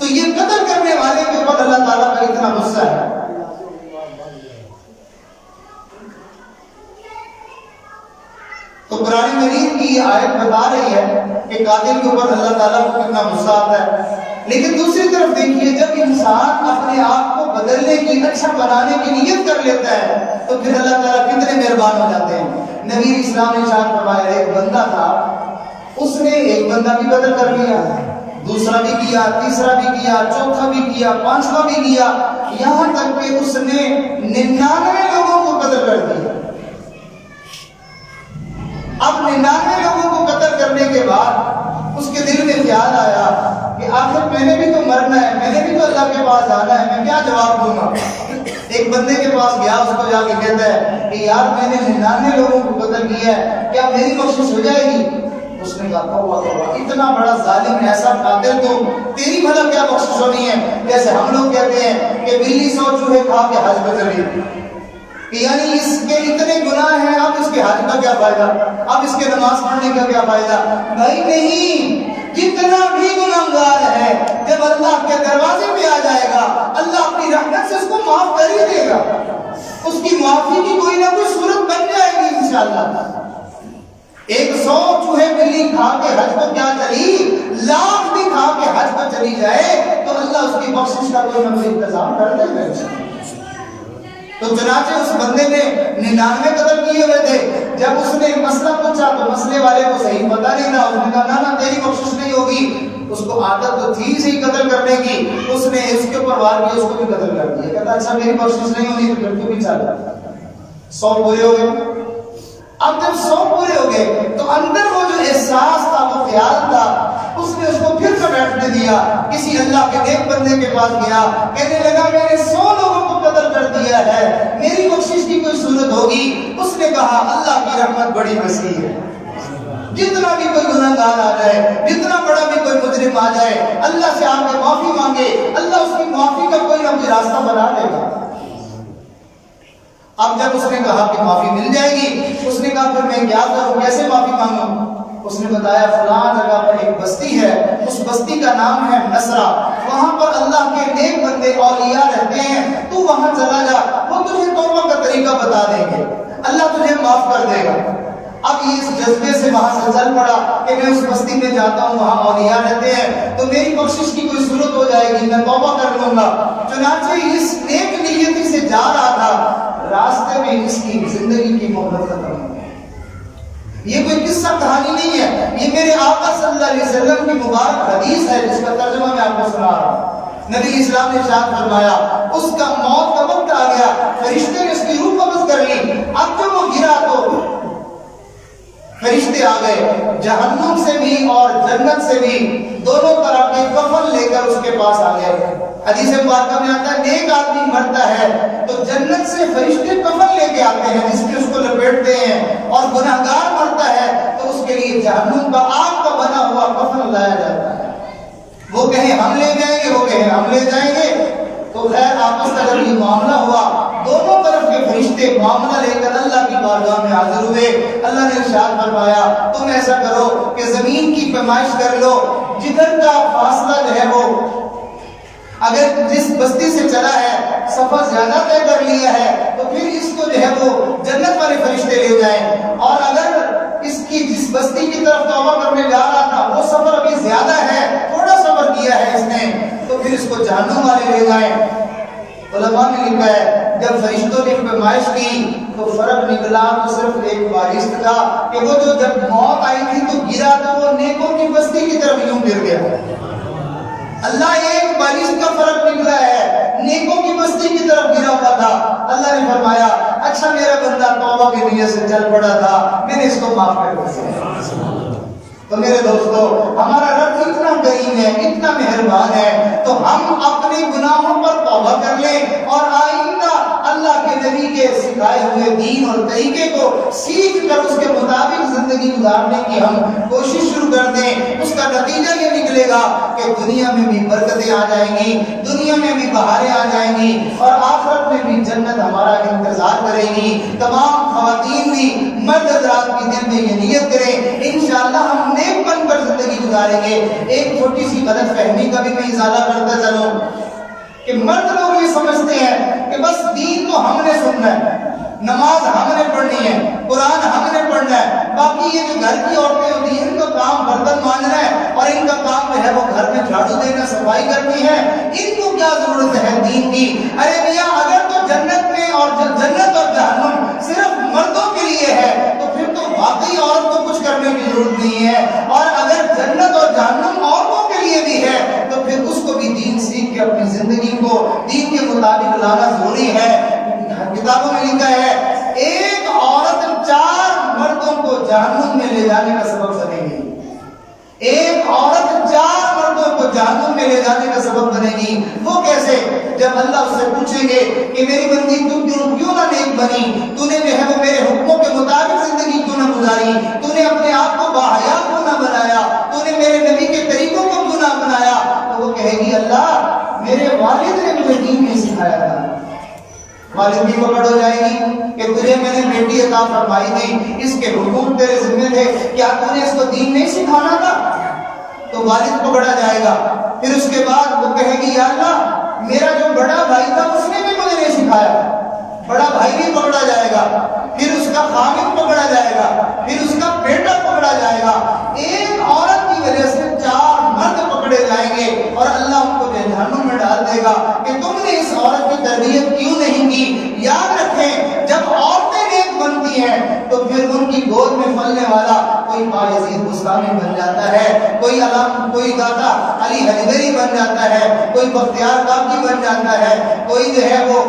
تو یہ قتل کرنے والے کے اوپر اللہ تعالیٰ کا اتنا غصہ ہے۔ تو قرآن مجید کی یہ آیت بتا رہی ہے کہ قاتل کے اوپر اللہ تعالیٰ کو کتنا غصہ آتا ہے۔ لیکن دوسری طرف دیکھیے، جب انسان اپنے آپ کو بدلنے کی، اچھا بنانے کی نیت کر لیتا ہے تو پھر اللہ تعالیٰ کتنے مہربان ہو جاتے ہیں۔ نبی اسلام نے ارشاد فرمایا، ایک بندہ تھا، اس نے ایک بندہ بھی قتل کر لیا، دوسرا بھی کیا، تیسرا بھی کیا، چوتھا بھی کیا، پانچواں بھی کیا، یہاں تک کہ اس نے 99 لوگوں کو قتل کر دیا۔ اب 99 لوگوں کو قتل کرنے کے بعد اس کے دل میں خیال آیا کہ آخر میں نے بھی تو مرنا ہے، میں نے بھی تو اللہ کے پاس جانا ہے، میں کیا جواب دوں گا۔ ایک بندے کے پاس گیا، اس کو جا کے کہتا ہے کہ یار میں نے 99 لوگوں کو قتل کیا ہے، کیا میری بخشش ہو جائے گی؟ اس نے کہا توبہ، اتنا بڑا ظالم، ایسا قاتل تو تیری بھلا کیا بخشش ہونی ہے۔ جیسے ہم لوگ کہتے ہیں کہ بلی 100 چوہے کھا کے حج پہ چلی، یعنی اس کے اتنے گناہ ہیں، اب اس کے حج کا کیا فائدہ، اب اس کے نماز پڑھنے کا کیا فائدہ؟ بھائی نہیں، جتنا بھی گناہگار ہے جب اللہ کے دروازے پہ آ جائے گا، اللہ اپنی رحمت سے اس کو معاف کر ہی دے گا، اس کی معافی کی کوئی نہ کوئی صورت بن جائے گی انشاءاللہ۔ 100 چوہے بلی کھا کے حج کو کیا چلی، لاکھ بھی کھا کے حج کو چلی جائے تو اللہ اس کی بخشش کا کوئی نہ کوئی انتظام کر دے گا۔ تو چنانچہ اس بندے نے 99 قتل کیے ہوئے تھے، جب اس نے مسئلہ پوچھا تو مسئلے والے کو صحیح پتہ نہیں تھا، اس نے کہا نا تیری بخشش نہیں ہوگی۔ اس کو عادت تو تھی صحیح قتل کرنے کی، اس نے اس کے اوپر وار کیا، اس کو بھی قتل کر دیا۔ کہتا اچھا میری بخشش نہیں ہونی تو پھر تو بھی چل۔ 100 پورے ہو گئے۔ اب جب 100 پورے ہو گئے تو اندر وہ جو احساس تھا، وہ خیال تھا، اس نے اس کو پھر سے بیٹھنے دیا، کسی اللہ کے نیک بندے کے پاس گیا، کہنے لگا میں نے 100 لوگوں کو قتل کر دیا ہے، میری بخشش کی کوئی صورت ہوگی؟ اس نے کہا اللہ کی رحمت بڑی وسیع ہے، جتنا بھی کوئی گناہگار آ جائے، جتنا بڑا بھی کوئی مجرم آ جائے، اللہ سے آ کے معافی مانگے، اللہ اس کی معافی کا کوئی نہ کوئی راستہ بنا دے گا۔ اب جب اس نے کہا کہ معافی مل جائے گی، اس نے کہا پھر میں کیا کروں، کیسے معافی مانگوں؟ اس نے بتایا فلاں جگہ پر ایک بستی ہے، اس بستی کا نام ہے نصرہ، وہاں پر اللہ کے نیک بندے اولیاء رہتے ہیں، تو وہاں چلا جا، وہ تجھے توبہ کا طریقہ بتا دیں گے، اللہ تجھے معاف کر دے گا۔ اب یہ اس جذبے سے وہاں سے چل پڑا کہ میں اس بستی میں جاتا ہوں، وہاں اولیاء رہتے ہیں، تو میری بخشش کی کوئی صورت ہو جائے گی، میں توبہ کر لوں گا۔ چنانچہ اس نیک نیتی سے جا رہا تھا، راستے میں اس کی زندگی کی محبت ختم ہو گئی۔ یہ کوئی قصہ کہانی نہیں ہے، یہ میرے آقا صلی اللہ علیہ وسلم کی مبارک حدیث ہے، جس کا ترجمہ میں آپ کو سنا رہا ہوں۔ نبی اسلام نے ارشاد فرمایا، اس کا موت کا وقت آ گیا، فرشتے نے اس کی روح قبض کر لی، اب جب وہ گرا تو فرشتے آ گئے، جہنم سے بھی اور جنت سے بھی دونوں طرح کے کفن لے کر اس کے پاس آ گئے۔ حدیث مبارکہ میں آتا ہے نیک آدمی مرتا ہے تو جنت سے فرشتے کفن لے کے آتے ہیں جس میں اس کو لپیٹتے ہیں، اور گناہگار مرتا ہے تو اس کے لیے جہنم کا آگ کا بنا ہوا کفن لایا جاتا ہے۔ وہ کہیں ہم لے جائیں گے، وہ کہیں ہم لے جائیں گے، تو خیر آپس کا جب یہ معاملہ ہوا، دونوں طرف کے فرشتے معاملہ لے کر اللہ کی بارگاہ میں حاضر ہوئے۔ اللہ نے ارشاد فرمایا تم ایسا کرو کہ زمین کی پیمائش کر لو، جدھر کا فاصلہ جو ہے وہ اگر جس بستی سے چلا ہے سفر زیادہ طے کر لیا ہے تو پھر اس کو جو ہے وہ جنت والے فرشتے لے جائیں، اور اگر اس کی جس بستی کی طرف توبہ کرنے جا رہا تھا وہ سفر ابھی زیادہ ہے، تھوڑا سفر کیا ہے اس نے، تو پھر اس کو جہنم والے لے جائیں۔ علماء نے لکھا ہے جب فرشتوں نے پیمائش کی تو فرق نکلا تو صرف ایک بارشت کا کہ وہ جو جب موت آئی تھی تو گرا تو وہ نیکوں کی بستی کی طرف یوں گر گیا۔ اللہ ایک بارشت کا فرق نکلا ہے، نیکوں کی بستی کی طرف گرا ہوا تھا۔ اللہ نے فرمایا اچھا میرا بندہ توبہ کی نیت سے چل پڑا تھا، میں نے اس کو معاف کر دیا۔ تو میرے دوستو ہمارا رب اتنا کریم ہے، اتنا مہربان ہے، تو ہم اپنے گناہوں پر توبہ کر لیں اور آئندہ اللہ کے نبی کے سکھائے ہوئے دین اور طریقے کو سیکھ کر اس کے مطابق زندگی گزارنے کی ہم کوشش شروع کر دیں۔ اس کا نتیجہ یہ نکلے گا کہ دنیا میں بھی برکتیں آ جائیں گی، دنیا میں بھی بہاریں آ جائیں گی، اور آخرت میں بھی جنت ہمارا انتظار کرے گی۔ تمام خواتین بھی مرد حضرات کی دل میں یہ نیت کریں انشاءاللہ ہم نیک بن کر زندگی گزاریں گے۔ ایک چھوٹی سی غلط فہمی کا بھی میں ازالہ کرتا چلوں کہ مرد لوگ یہ سمجھتے ہیں کہ بس دین تو ہم نے سننا ہے، نماز ہم نے پڑھنی ہے، قرآن ہم نے پڑھنا ہے، باقی یہ جو گھر کی عورتیں ہوتی ہیں ان کا کام برتن مانجنا ہے اور ان کا کام جو ہے وہ گھر میں جھاڑو دینا، صفائی کرنی ہے، ان کو کیا ضرورت ہے دین کی؟ ارے میاں اگر تو جنت میں اور جنت اور جہنم صرف مردوں کے لیے ہے تو پھر تو واقعی عورت کو کچھ کرنے کی ضرورت نہیں ہے، اور اگر جنت اور جہنم عورتوں کے لیے بھی ہے تو پھر اس کو بھی دین سیکھ کے اپنی زندگی کو دین کے مطابق لانا ضروری ہے۔ کتابوں میں لکھا ہے ایک عورت 4 مردوں کو جہنم میں لے جانے کا سبب بنے گی، ایک عورت 4 مردوں کو جہنم میں لے جانے کا سبب بنے گی۔ وہ کیسے؟ جب اللہ اس سے پوچھیں گے کہ میری بندی تم کیوں نہ نیک بنی، تو نے جو ہے وہ میرے حکموں کے مطابق زندگی کیوں نہ گزاری، تو نے اپنے آپ کو باحیا کیوں نہ بنایا، تو نے میرے نبی کے طریقوں کو کیوں نہ اپنایا، تو وہ کہے گی اللہ میرے والد نے مجھے دین نہیں سکھایا تھا۔ والد کی پکڑ ہو جائے گی کہ تجھے میں نے بیٹی عطا فرمائی تھی، اس کے حقوق تیرے ذمہ تھے، کیا تو نے اس کو دین نہیں سکھانا تھا؟ تو والد پکڑا جائے گا۔ پھر اس کے بعد وہ کہے گی یا اللہ میرا جو بڑا بھائی تھا اس نے بھی مجھے نہیں سکھایا، بڑا بھائی بھی پکڑا جائے گا، پھر اس کا خامد پکڑا جائے گا، پھر اس کا بیٹا پکڑا جائے گا۔ ایک عورت کی وجہ سے 4 مرد پکڑے جائیں گے اور اللہ ان کو جہنم میں ڈال دے گا کہ تم نے اس عورت کی تربیت کیوں نہیں کی۔ یاد رکھیں جب عورتیں نیک بنتی ہیں تو پھر ان کی گود میں پلنے والا کوئی بایزید بستامی بن جاتا ہے، کوئی داتا علی حجویری بن جاتا ہے، کوئی بختیار کاکی بن جاتا ہے، کوئی جو ہے وہ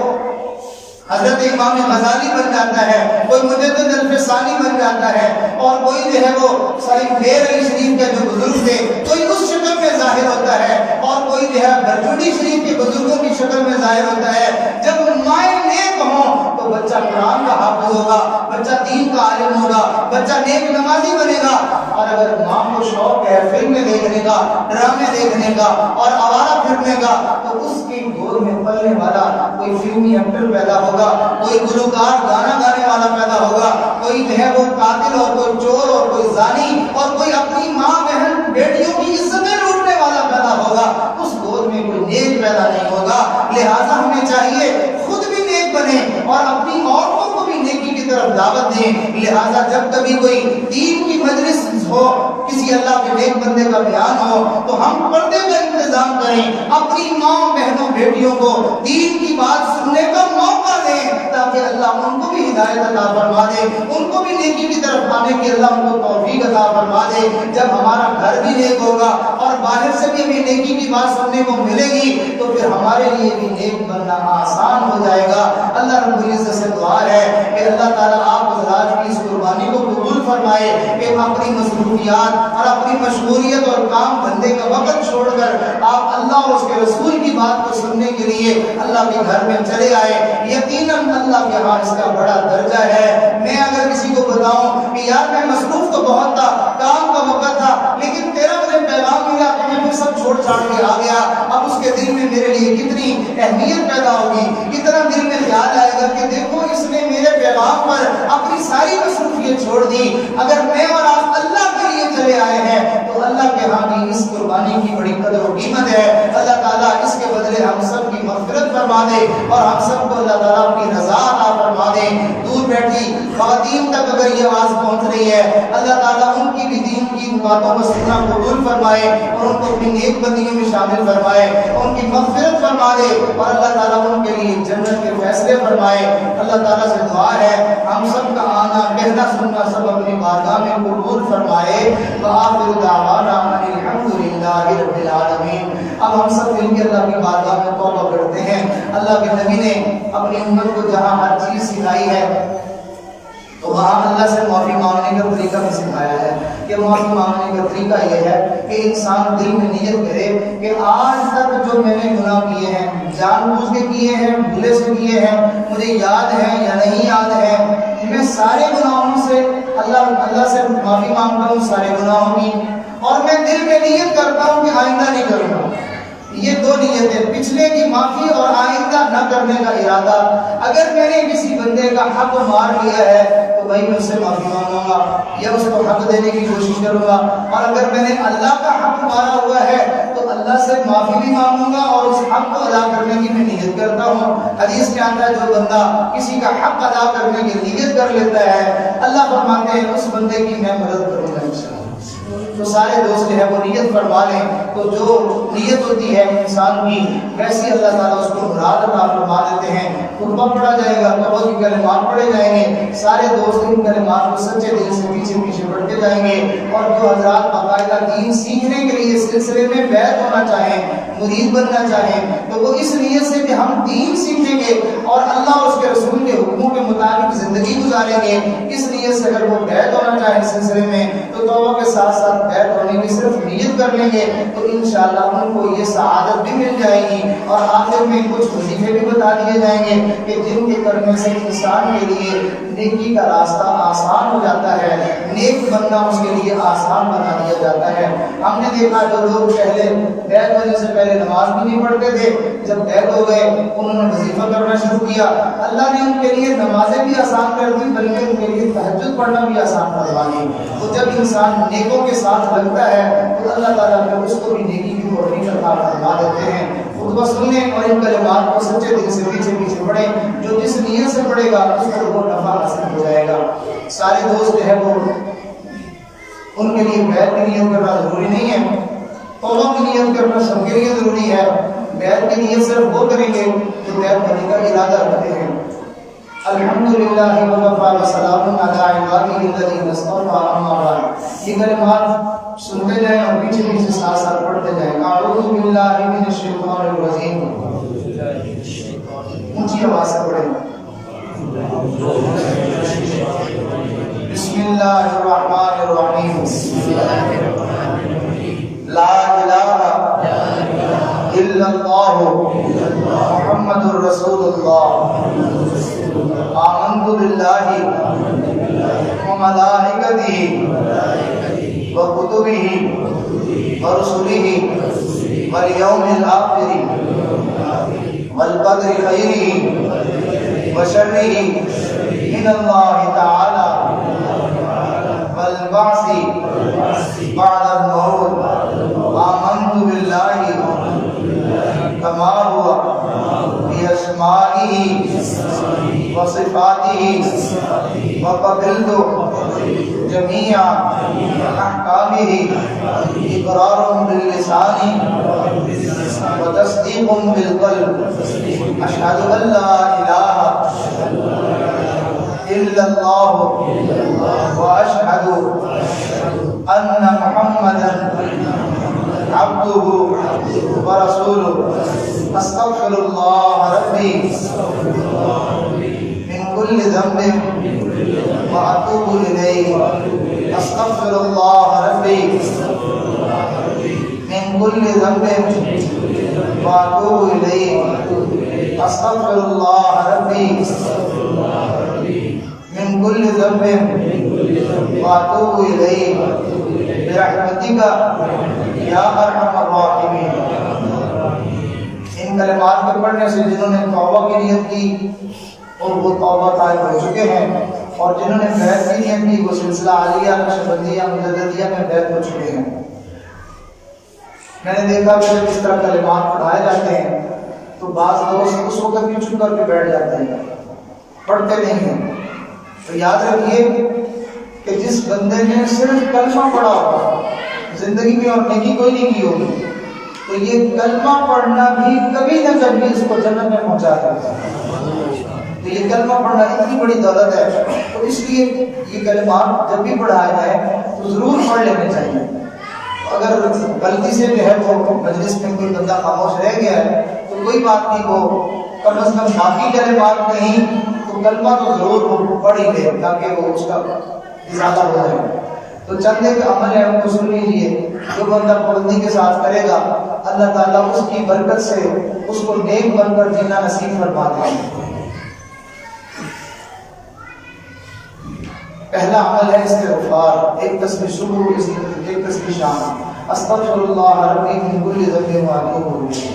حضرت امام غزالی بن جاتا ہے، کوئی مجدد الفسانی بن جاتا ہے، اور کوئی جو ہے وہ صاحب بیر علی شریف کے جو بزرگ تھے کوئی اس شکل میں ظاہر ہوتا ہے، اور کوئی جو ہے برجوڈی شریف کے بزرگوں کی شکل میں ظاہر ہوتا ہے۔ جب مائیں نیک ہوں تو بچہ قرآن کا حافظ ہوگا، بچہ دین کا عالم ہوگا، بچہ نیک نمازی بنے گا، اور اگر ماں کو شوق ہے فلمیں دیکھنے کا، ڈرامے دیکھنے کا اور آوارہ پھرنے کا، تو اس کی گود میں پلنے والا کوئی فلمی ایکٹر پیدا ہوگا، کوئی گلوکار گانا گانے والا پیدا ہوگا، کوئی جو ہے وہ قاتل اور کوئی چور اور کوئی زانی اور کوئی اپنی ماں بہن بیٹیوں کی عزتیں لوٹنے والا پیدا ہوگا، اس گود میں کوئی نیک پیدا نہیں ہوگا۔ لہٰذا ہمیں چاہیے خود بھی نیک بنے اور اپنی عورتوں کو بھی نیکی کی طرف دعوت دیں۔ لہٰذا جب کبھی کوئی دین کی مجلس ہو، کسی اللہ کے نیک بندے کا بیان ہو، تو ہم پردے کا انتظام کریں، اپنی ماں بہنوں بیٹیوں کو دین کی بات سننے کا موقع دیں، تاکہ اللہ ان کو بھی ہدایت عطا فرما دے، ان کو بھی نیکی کی طرف آنے کی اللہ ان کو توفیق عطا فرما دے۔ جب ہمارا گھر بھی نیک ہوگا اور باہر سے بھی ہمیں نیکی کی بات سننے کو ملے گی، تو پھر ہمارے لیے بھی نیک بننا آسان ہو جائے گا۔ اللہ رب العزت سے دعا ہے کہ اللہ تعالیٰ آپ حضرات کی اس قربانی کو قبول فرمائے کہ اپنی مصروفیات اور اپنی مشغولیت اور کام دھندے کا وقت چھوڑ کر آپ اللہ اور اس کے رسول کی بات کو سننے کے لیے اللہ کے گھر میں چلے آئے۔ یقیناً اللہ کے ہاں اس کا بڑا درجہ ہے۔ میں اگر کسی کو بتاؤں کہ یار میں مصروف تو بہت تھا، کام کا وقت تھا، لیکن تیرا مجھے پیغام ملا کہ میں سب چھوڑ چھاڑ کے آ گیا، اب اس کے دل میں میرے لیے کتنی اہمیت پیدا ہوگی، کتنا دل میں خیال آئے گا کہ دیکھو اس نے میرے پیغام پر اپنی ساری مصروفیت چھوڑ دی۔ اگر میں اور آپ اللہ کے لیے چلے آئے ہیں تو اللہ کے ہاں بھی اس قربانی کی بڑی قدر و قیمت ہے۔ اللہ تعالیٰ اس کے بدلے ہم سب کی مغفرت فرما دے اور ہم سب کو اللہ تعالیٰ اپنی رضا عطا فرما دے۔ دور بیٹھی خواتین تک اگر یہ آواز پہنچ رہی ہے، اللہ تعالیٰ ان کی بھی دین کی باتوں کو سننا قبول فرمائے اور ان کو اپنی نیک بندیوں میں شامل فرمائے، ان کی مغفرت فرما دے اور اللہ تعالیٰ ان کے لیے جنت کے فیصلے فرمائے۔ اللہ تعالیٰ سے دعا ہے ہم سب کا آنا کہنا سننا سب اپنی بارگاہ میں قبول فرمائے۔ وآخر دعوانا ان الحمد للہ رب العالمین۔ اب ہم سب مل کے اللہ کی بارگاہ میں توبہ کرتے ہیں۔ اللہ کے نبی نے اپنی امت کو جہاں ہر چیز سکھائی ہے تو وہاں اللہ سے معافی مانگنے کا طریقہ بھی سکھایا ہے کہ معافی مانگنے کا طریقہ یہ ہے کہ انسان دل میں نیت کرے کہ آج تک جو میں نے گناہ کیے ہیں، جان بوجھ کے کیے ہیں، بھولے سے کیے ہیں، مجھے یاد ہے یا نہیں یاد ہے، میں سارے گناہوں سے اللہ سے معافی مانگتا ہوں سارے گناہوں کی، اور میں دل میں نیت کرتا ہوں کہ آئندہ نہیں کروں گا۔ یہ دو نیتیں، پچھلے کی معافی اور آئندہ نہ کرنے کا ارادہ۔ اگر میں نے کسی بندے کا حق مار لیا ہے تو بھائی میں اس سے معافی مانگوں گا یا اس کو حق دینے کی کوشش کروں گا، اور اگر میں نے اللہ کا حق مارا ہوا ہے تو اللہ سے معافی بھی مانگوں گا اور اس حق کو ادا کرنے کی میں نیت کرتا ہوں۔ حدیث کے اندر جو بندہ کسی کا حق ادا کرنے کی نیت کر لیتا ہے، اللہ فرماتے ہیں اس بندے کی میں مدد کروں گا انشاءاللہ۔ تو سارے دوست جو ہے وہ نیت فرما لیں، تو جو نیت ہوتی ہے انسان کی ویسی اللہ تعالیٰ اس کو مراد عطا فرما دیتے ہیں۔ خطبہ پڑھا جائے گا، توبہ کی کلمات پڑھے جائیں گے، سارے دوست ان کلمات کو سچے دل سے پیچھے پیچھے پڑھتے جائیں گے، اور جو حضرات باقاعدہ دین سیکھنے کے لیے اس سلسلے میں بیعت ہونا چاہیں، مرید بننا چاہیں، تو وہ اس نیت سے کہ ہم دین سیکھیں گے اور اللہ اور اس کے رسول کے حکموں کے مطابق زندگی گزاریں گے، اس نیت سے اگر وہ بیعت ہونا چاہیں اس سلسلے میں تو توبہ کے ساتھ ساتھ بیعت ہونے کی صرف نیت کر لیں گے تو انشاءاللہ ان کو یہ سعادت بھی مل جائے گی۔ اور آخر میں کچھ وظیفے بھی بتا دیے جائیں گے کہ جن کے کرنے سے انسان کے لیے نیکی کا راستہ آسان ہو جاتا ہے، نیک بننا اس کے لیے آسان بنا دیا جاتا ہے۔ ہم نے دیکھا جو لوگ پہلے بیعت ہونے سے پہلے نماز بھی نہیں پڑھتے تھے، جب بیعت ہو گئے انہوں نے وظیفہ کرنا شروع کیا، اللہ نے ان کے لیے نمازیں بھی آسان کر دی بلکہ ان کے لیے تہجد پڑھنا بھی آسان کروا دی۔ تو جب انسان نیکوں کے ساتھ لگتا ہے تو اللہ تعالیٰ پھر اس کو بھی نیکی کی توفیق عطا فرما دیتے ہیں۔ خطبہ سننے اور ان کلمات کو سچے دل سے پیچھے پیچھے پڑھیں، جو جس نیت سے پڑھے گا اس کو وہ نفع حاصل ہو جائے گا۔ سارے دوست جو ہے وہ ان کے لیے بیعت کی نیت کرنا ضروری نہیں ہے، توبہ کی نیت کرنا سب کے لیے ضروری ہے۔ بیعت کی نیت صرف وہ کریں گے جو بیعت کرنے کا ارادہ رکھتے ہیں۔ الحمدللہ وکفی وسلام علی عبادہ الذین اصطفی اما بعد، یہ کلمات سنتے جائیں اور پیچھے پیچھے ساتھ ساتھ پڑھتے جائیں۔ اعوذ باللہ من الشیطان الرجیم، اونچی آواز سے پڑھیں۔ بسم اللہ الرحمن الرحیم، لا الہ الا اللہ محمد الرسول اللہ، آمنت باللہ وملائکتہ وكتبه ورسله واليوم الآخر والقدر خيره وشره من الله تعالى والبعث بعد الموت آمنت بالله كما هو بأسمائه وصفاته وقبلت جميع أحكامه إقرار باللسان وتصديق بالقلب أشهد أن لا إله إلا الله وأشهد أن محمدا عبده ورسوله أستغفر الله ربي من كل ذنب وأتوب إليه أستغفر الله ربي من كل ذنب وأتوب إليه أستغفر الله ربي من كل ذنب وأتوب إليه برحمتك یا ارحم الراحمین۔ ان کلمات کو پڑھنے سے جنہوں نے توبہ کی نیت کی اور وہ توبہ طائب ہو چکے ہیں، اور جنہوں نے بیعت کی نیت کی وہ سلسلہ عالیہ نقشبندیہ مجددیہ میں بیعت ہو چکے ہیں۔ میں نے دیکھا کہ جب اس طرح کلمات پڑھائے جاتے ہیں تو بعض دوست اس وقت بھی چھپ کر کے بیٹھ جاتے ہیں، پڑھتے نہیں ہیں۔ تو یاد رکھیے کہ جس بندے نے صرف کلمہ پڑھا ہوگا، زندگی میں اور نیکی کوئی نہیں کی ہوگی، تو یہ کلمہ پڑھنا بھی کبھی نہ کبھی اس کو جنت میں پہنچا ہے۔ تو یہ کلمہ پڑھنا اتنی بڑی دولت ہے، تو اس لیے یہ کلمات جب بھی پڑھائے جائیں تو ضرور پڑھ لینے چاہیے۔ اگر غلطی سے جو ہے وہ مجلس میں کوئی بندہ خاموش رہ گیا ہے تو کوئی بات نہیں، وہ کم از کم باقی کلمات نہیں تو کلمہ تو ضرور پڑھ ہی لے تاکہ وہ اس کا زیادہ ہو جائے۔ تو چند ایک عمل ہے ان کو سن لیجیے، جو بندہ پابندی کے ساتھ کرے گا اللہ تعالیٰ اس کی برکت سے اس کو نیک بن کر جینا نصیب فرما دے گا۔ پہلا عمل ہے استغفار، ایک تسبیح صبح ایک تسبیح شام، استغفر اللہ ربی من کل ذنب واتوب الیہ۔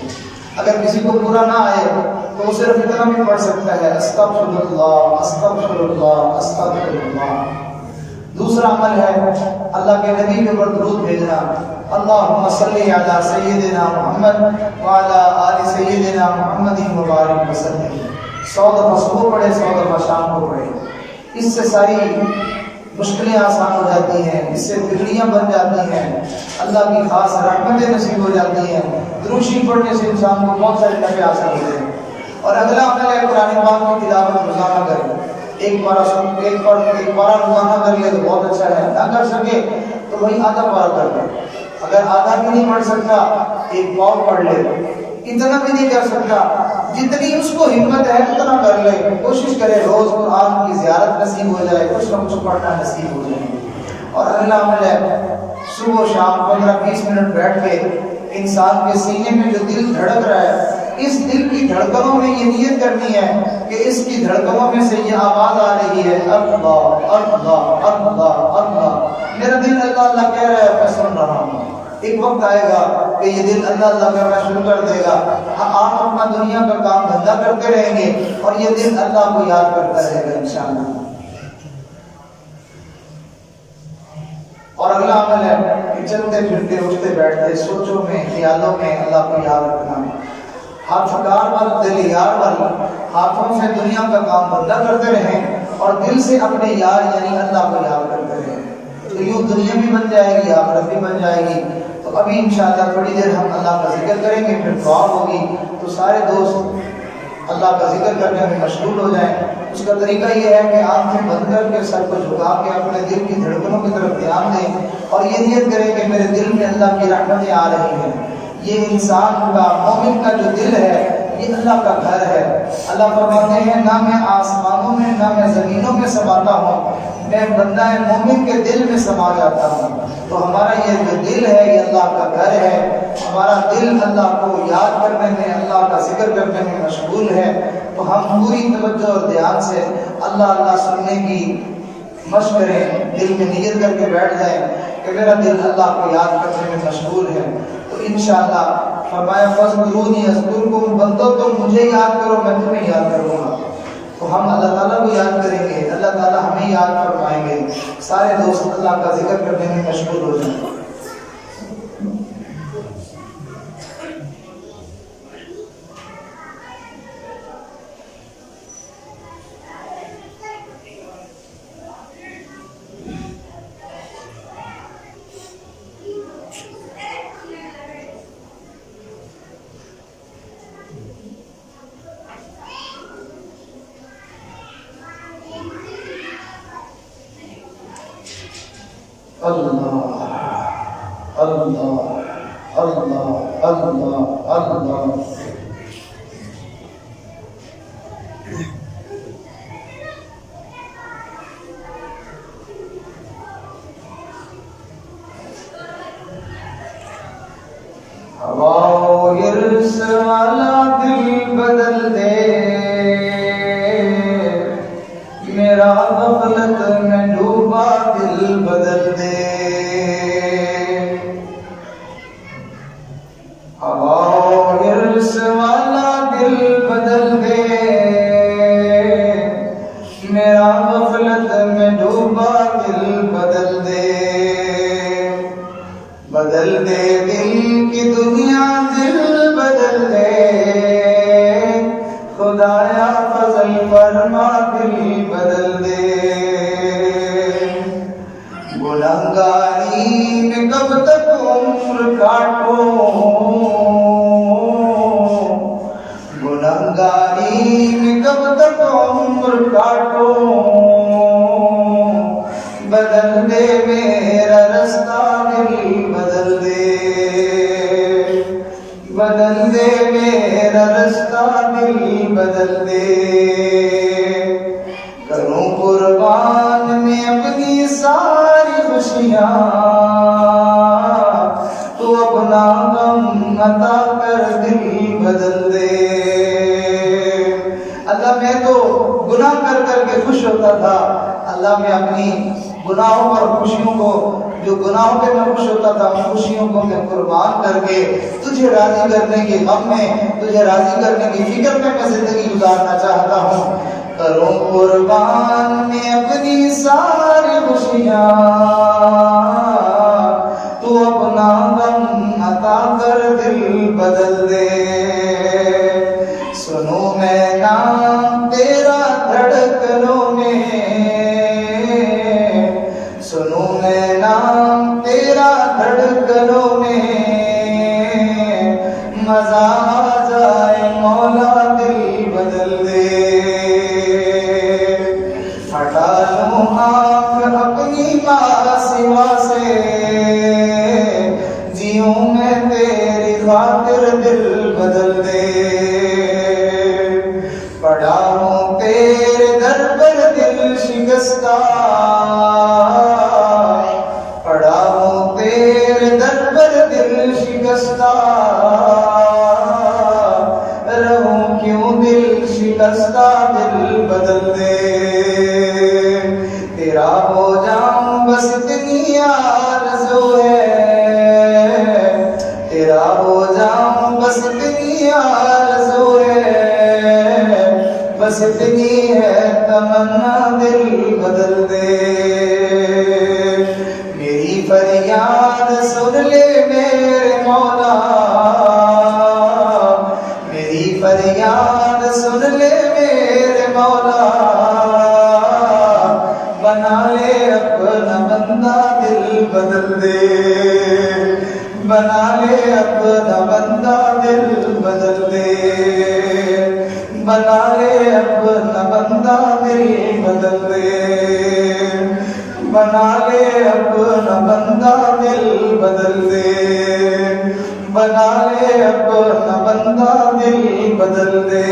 اگر کسی کو پورا نہ آئے تو وہ صرف اتنا بھی پڑھ سکتا ہے استغفر اللہ استغفر اللہ استغفر اللہ۔ دوسرا عمل ہے اللہ کے نبی کے اوپر درود بھیجنا، اللہم صلی علی سیدنا محمد وعلی آل سیدنا محمد وبارک وسلم۔ 100 دفعہ صبح پڑھے، 100 دفعہ شام کو پڑھے، اس سے ساری مشکلیں آسان ہو جاتی ہیں، اس سے بگڑیاں بن جاتی ہیں، اللہ کی خاص رحمتیں نصیب ہو جاتی ہیں۔ درود شریف پڑھنے سے انسان کو بہت سارے نفع حاصل ہوتے ہیں۔ اور اگلا عمل ہے قرآن پاک کی تلاوت روزانہ کریں، ایک پارہ روزانہ کر لے تو بہت اچھا ہے، نہ کر سکے تو وہی آدھا پارہ کر لے، اگر آدھا بھی نہیں پڑھ سکتا ایک پاؤ پڑھ لے، اتنا بھی نہیں کر سکتا جتنی اس کو ہمت ہے اتنا کر لے، کوشش کرے روز قرآن کی زیارت نصیب ہو جائے، کچھ نہ کچھ پڑھنا نصیب ہو جائے۔ اور اگلا عمل ہے صبح و شام 15-20 منٹ بیٹھ کے انسان کے سینے میں جو دل دھڑک رہا ہے، اس دل کی دھڑکنوں میں یہ نیت کرنی ہے کہ اس کی دھڑکنوں میں سے یہ آواز آ رہی ہے اللہ اللہ اللہ اللہ، میرا دل اللہ اللہ کہہ رہا ہے، میں سن رہا ہوں۔ ایک وقت آئے گا کہ یہ دل اللہ اللہ کرنا شروع کر دے گا، آپ اپنا دنیا کا کام دھندا کرتے رہیں گے اور یہ دل اللہ کو یاد کرتا رہے گا انشاءاللہ۔ اور اگلا عمل ہے کہ چلتے پھرتے اٹھتے بیٹھتے سوچوں میں خیالوں میں اللہ کو یاد رکھنا، ہاتھ کار والا دل یار والا، ہاتھوں سے دنیا کا کام بندہ کرتے رہیں اور دل سے اپنے یار یعنی اللہ کو یاد کرتے رہیں، تو یوں دنیا بھی بن جائے گی آخرت بھی بن جائے گی۔ تو ابھی انشاءاللہ تھوڑی دیر ہم اللہ کا ذکر کریں گے، پھر دعا ہوگی، تو سارے دوست اللہ کا ذکر کرنے میں مشغول ہو جائیں۔ اس کا طریقہ یہ ہے کہ آنکھیں بند کر کے سر کو جھکا کے اپنے دل کی دھڑکنوں کی طرف دھیان دیں اور یہ نیت کریں کہ میرے دل میں اللہ کی رحمتیں آ رہی ہیں۔ یہ انسان کا مومن کا جو دل ہے یہ اللہ کا گھر ہے۔ اللہ فرماتے ہیں نہ میں آسمانوں میں نہ میں زمینوں میں سماتا ہوں، میں بندہ مومن کے دل میں سما جاتا ہوں۔ تو ہمارا یہ جو دل ہے یہ اللہ کا گھر ہے، ہمارا دل اللہ کو یاد کرنے میں اللہ کا ذکر کرنے میں مشغول ہے، تو ہم پوری توجہ اور دھیان سے اللہ اللہ سننے کی مشق کریں، دل میں نیت کر کے بیٹھ جائیں کہ میرا دل اللہ کو یاد کرنے میں مشغول ہے، تو انشاءاللہ فرمایا فَاذْكُرُونِی أَذْكُرْکُم، بندو تم مجھے یاد کرو میں تمہیں یاد کروں گا، تو ہم اللہ تعالیٰ کو یاد کریں گے، اللہ تعالیٰ ہمیں یاد فرمائیں گے، سارے دوست اللہ کا ذکر کرنے میں مشغول ہو جائیں گے۔ اللہ اللہ اللہ اللہ اللہ ہوا گرس والا دل بدل دے، میرا غفلت میں ڈوبا دل بدل دے، ہوا گرس والا دل بدل دے، میرا غفلت میں ڈوبا دل بدل دے، بدل دے دل کی دنیا دل بدل دے، خدایا فضل فرما دل بدل دے، گنہگاری میں کب تک عمر کاٹو، گنہگاری میں کب تک عمر کاٹو، بدل دے میرا رستہ دل بدل دے، بدل دے میرا رستہ دل بدل دے، کروں قربان میں اپنی ساری خوشیاں، تو اپنا غم عطا کر دل بدل دے۔ اللہ میں تو گناہ کر کر کے خوش ہوتا تھا، اللہ میں اپنی گناہوں اور خوشیوں کو، جو گناہوں پہ میں خوش ہوتا تھا ان خوشیوں کو میں قربان کر کے تجھے راضی کرنے کے غم میں، تجھے راضی کرنے کی فکر میں زندگی گزارنا چاہتا ہوں، کروں قربان میں اپنی ساری خوشیاں، تو اپنا غم عطا کر دل بدل دے، سنوں میں نام تیرا دھڑکنوں میں، سنوں میں نام تیرا دھڑکنوں میں، مزہ آ جائے مولا دل بدل دے، ہٹا لوں آنکھ اپنی ماں سوا سے، جیوں میں تیری خاطر دل بدل دے، پڑا ہوں تیرے در پر دل شکستہ، پڑا ہوں تیرے در پر دل شکستہ، رہوں کیوں دل شکستہ دل بدل دے، تیرا ہو جاؤں بس اتنی آرزو ہے، تیرا ہو جاؤں بس اتنی آرزو ہے، بس اتنی ہے تمنا دل بدل دے، میری فریاد سن لے میرے مولا، میری فریاد سن لے میرے مولا، بنا لے اپنا بندہ دل بدل دے، بنا لے اپنا بندہ دل بدل دے، بنا لے اپنا بندہ دل بدل دے، بنا لے اپنا بندہ دل بدل دے، بنا لے اپنا بندہ دل بدل دے،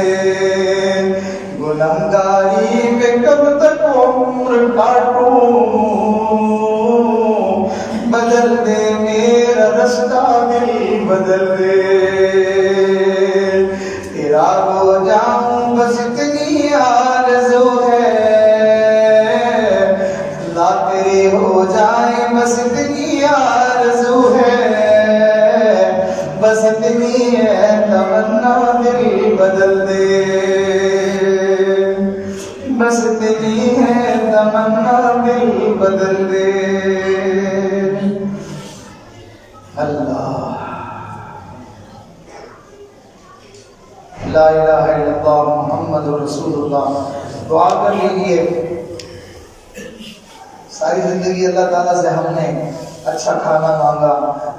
گنہگاری میں کب تک عمر کاٹوں، بدل دے میرا رستہ دل بدل دے، تیرا ہو جاؤں بس اتنی آرزو ہے، اتنی آرزو ہے، بس اتنی ہے تمنا دل بدل دے، بس اتنی ہے تمنا دل بدل دے۔ اللہ لا الہ الا اللہ محمد رسول اللہ۔ دعا کر لیجیے، ساری زندگی اللہ تعالیٰ سے ہم نے اچھا کھانا مانگا،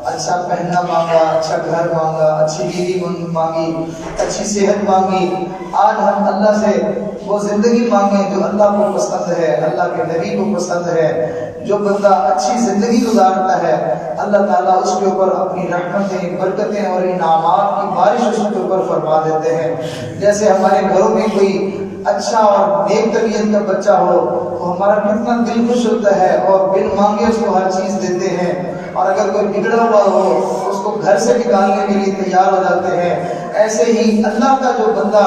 اچھا پہننا مانگا، اچھا گھر مانگا، اچھی بیوی مانگی، اچھی صحت مانگی۔ آج ہم اللہ سے وہ زندگی مانگیں جو اللہ کو پسند ہے، اللہ کے نبی کو پسند ہے۔ جو بندہ اچھی زندگی گزارتا ہے اللہ تعالیٰ اس کے اوپر اپنی رحمتیں، برکتیں اور انعامات کی بارش اس کے اوپر فرما دیتے ہیں۔ جیسے ہمارے گھروں میں کوئی اچھا اور نیک طبیعت کا بچہ ہو تو ہمارا کتنا دل خوش ہوتا ہے اور بن مانگے اس کو ہر چیز دیتے ہیں، اور اگر کوئی بگڑا ہوا ہو اس کو گھر سے نکالنے کے لیے تیار ہو جاتے ہیں۔ ایسے ہی اللہ کا جو بندہ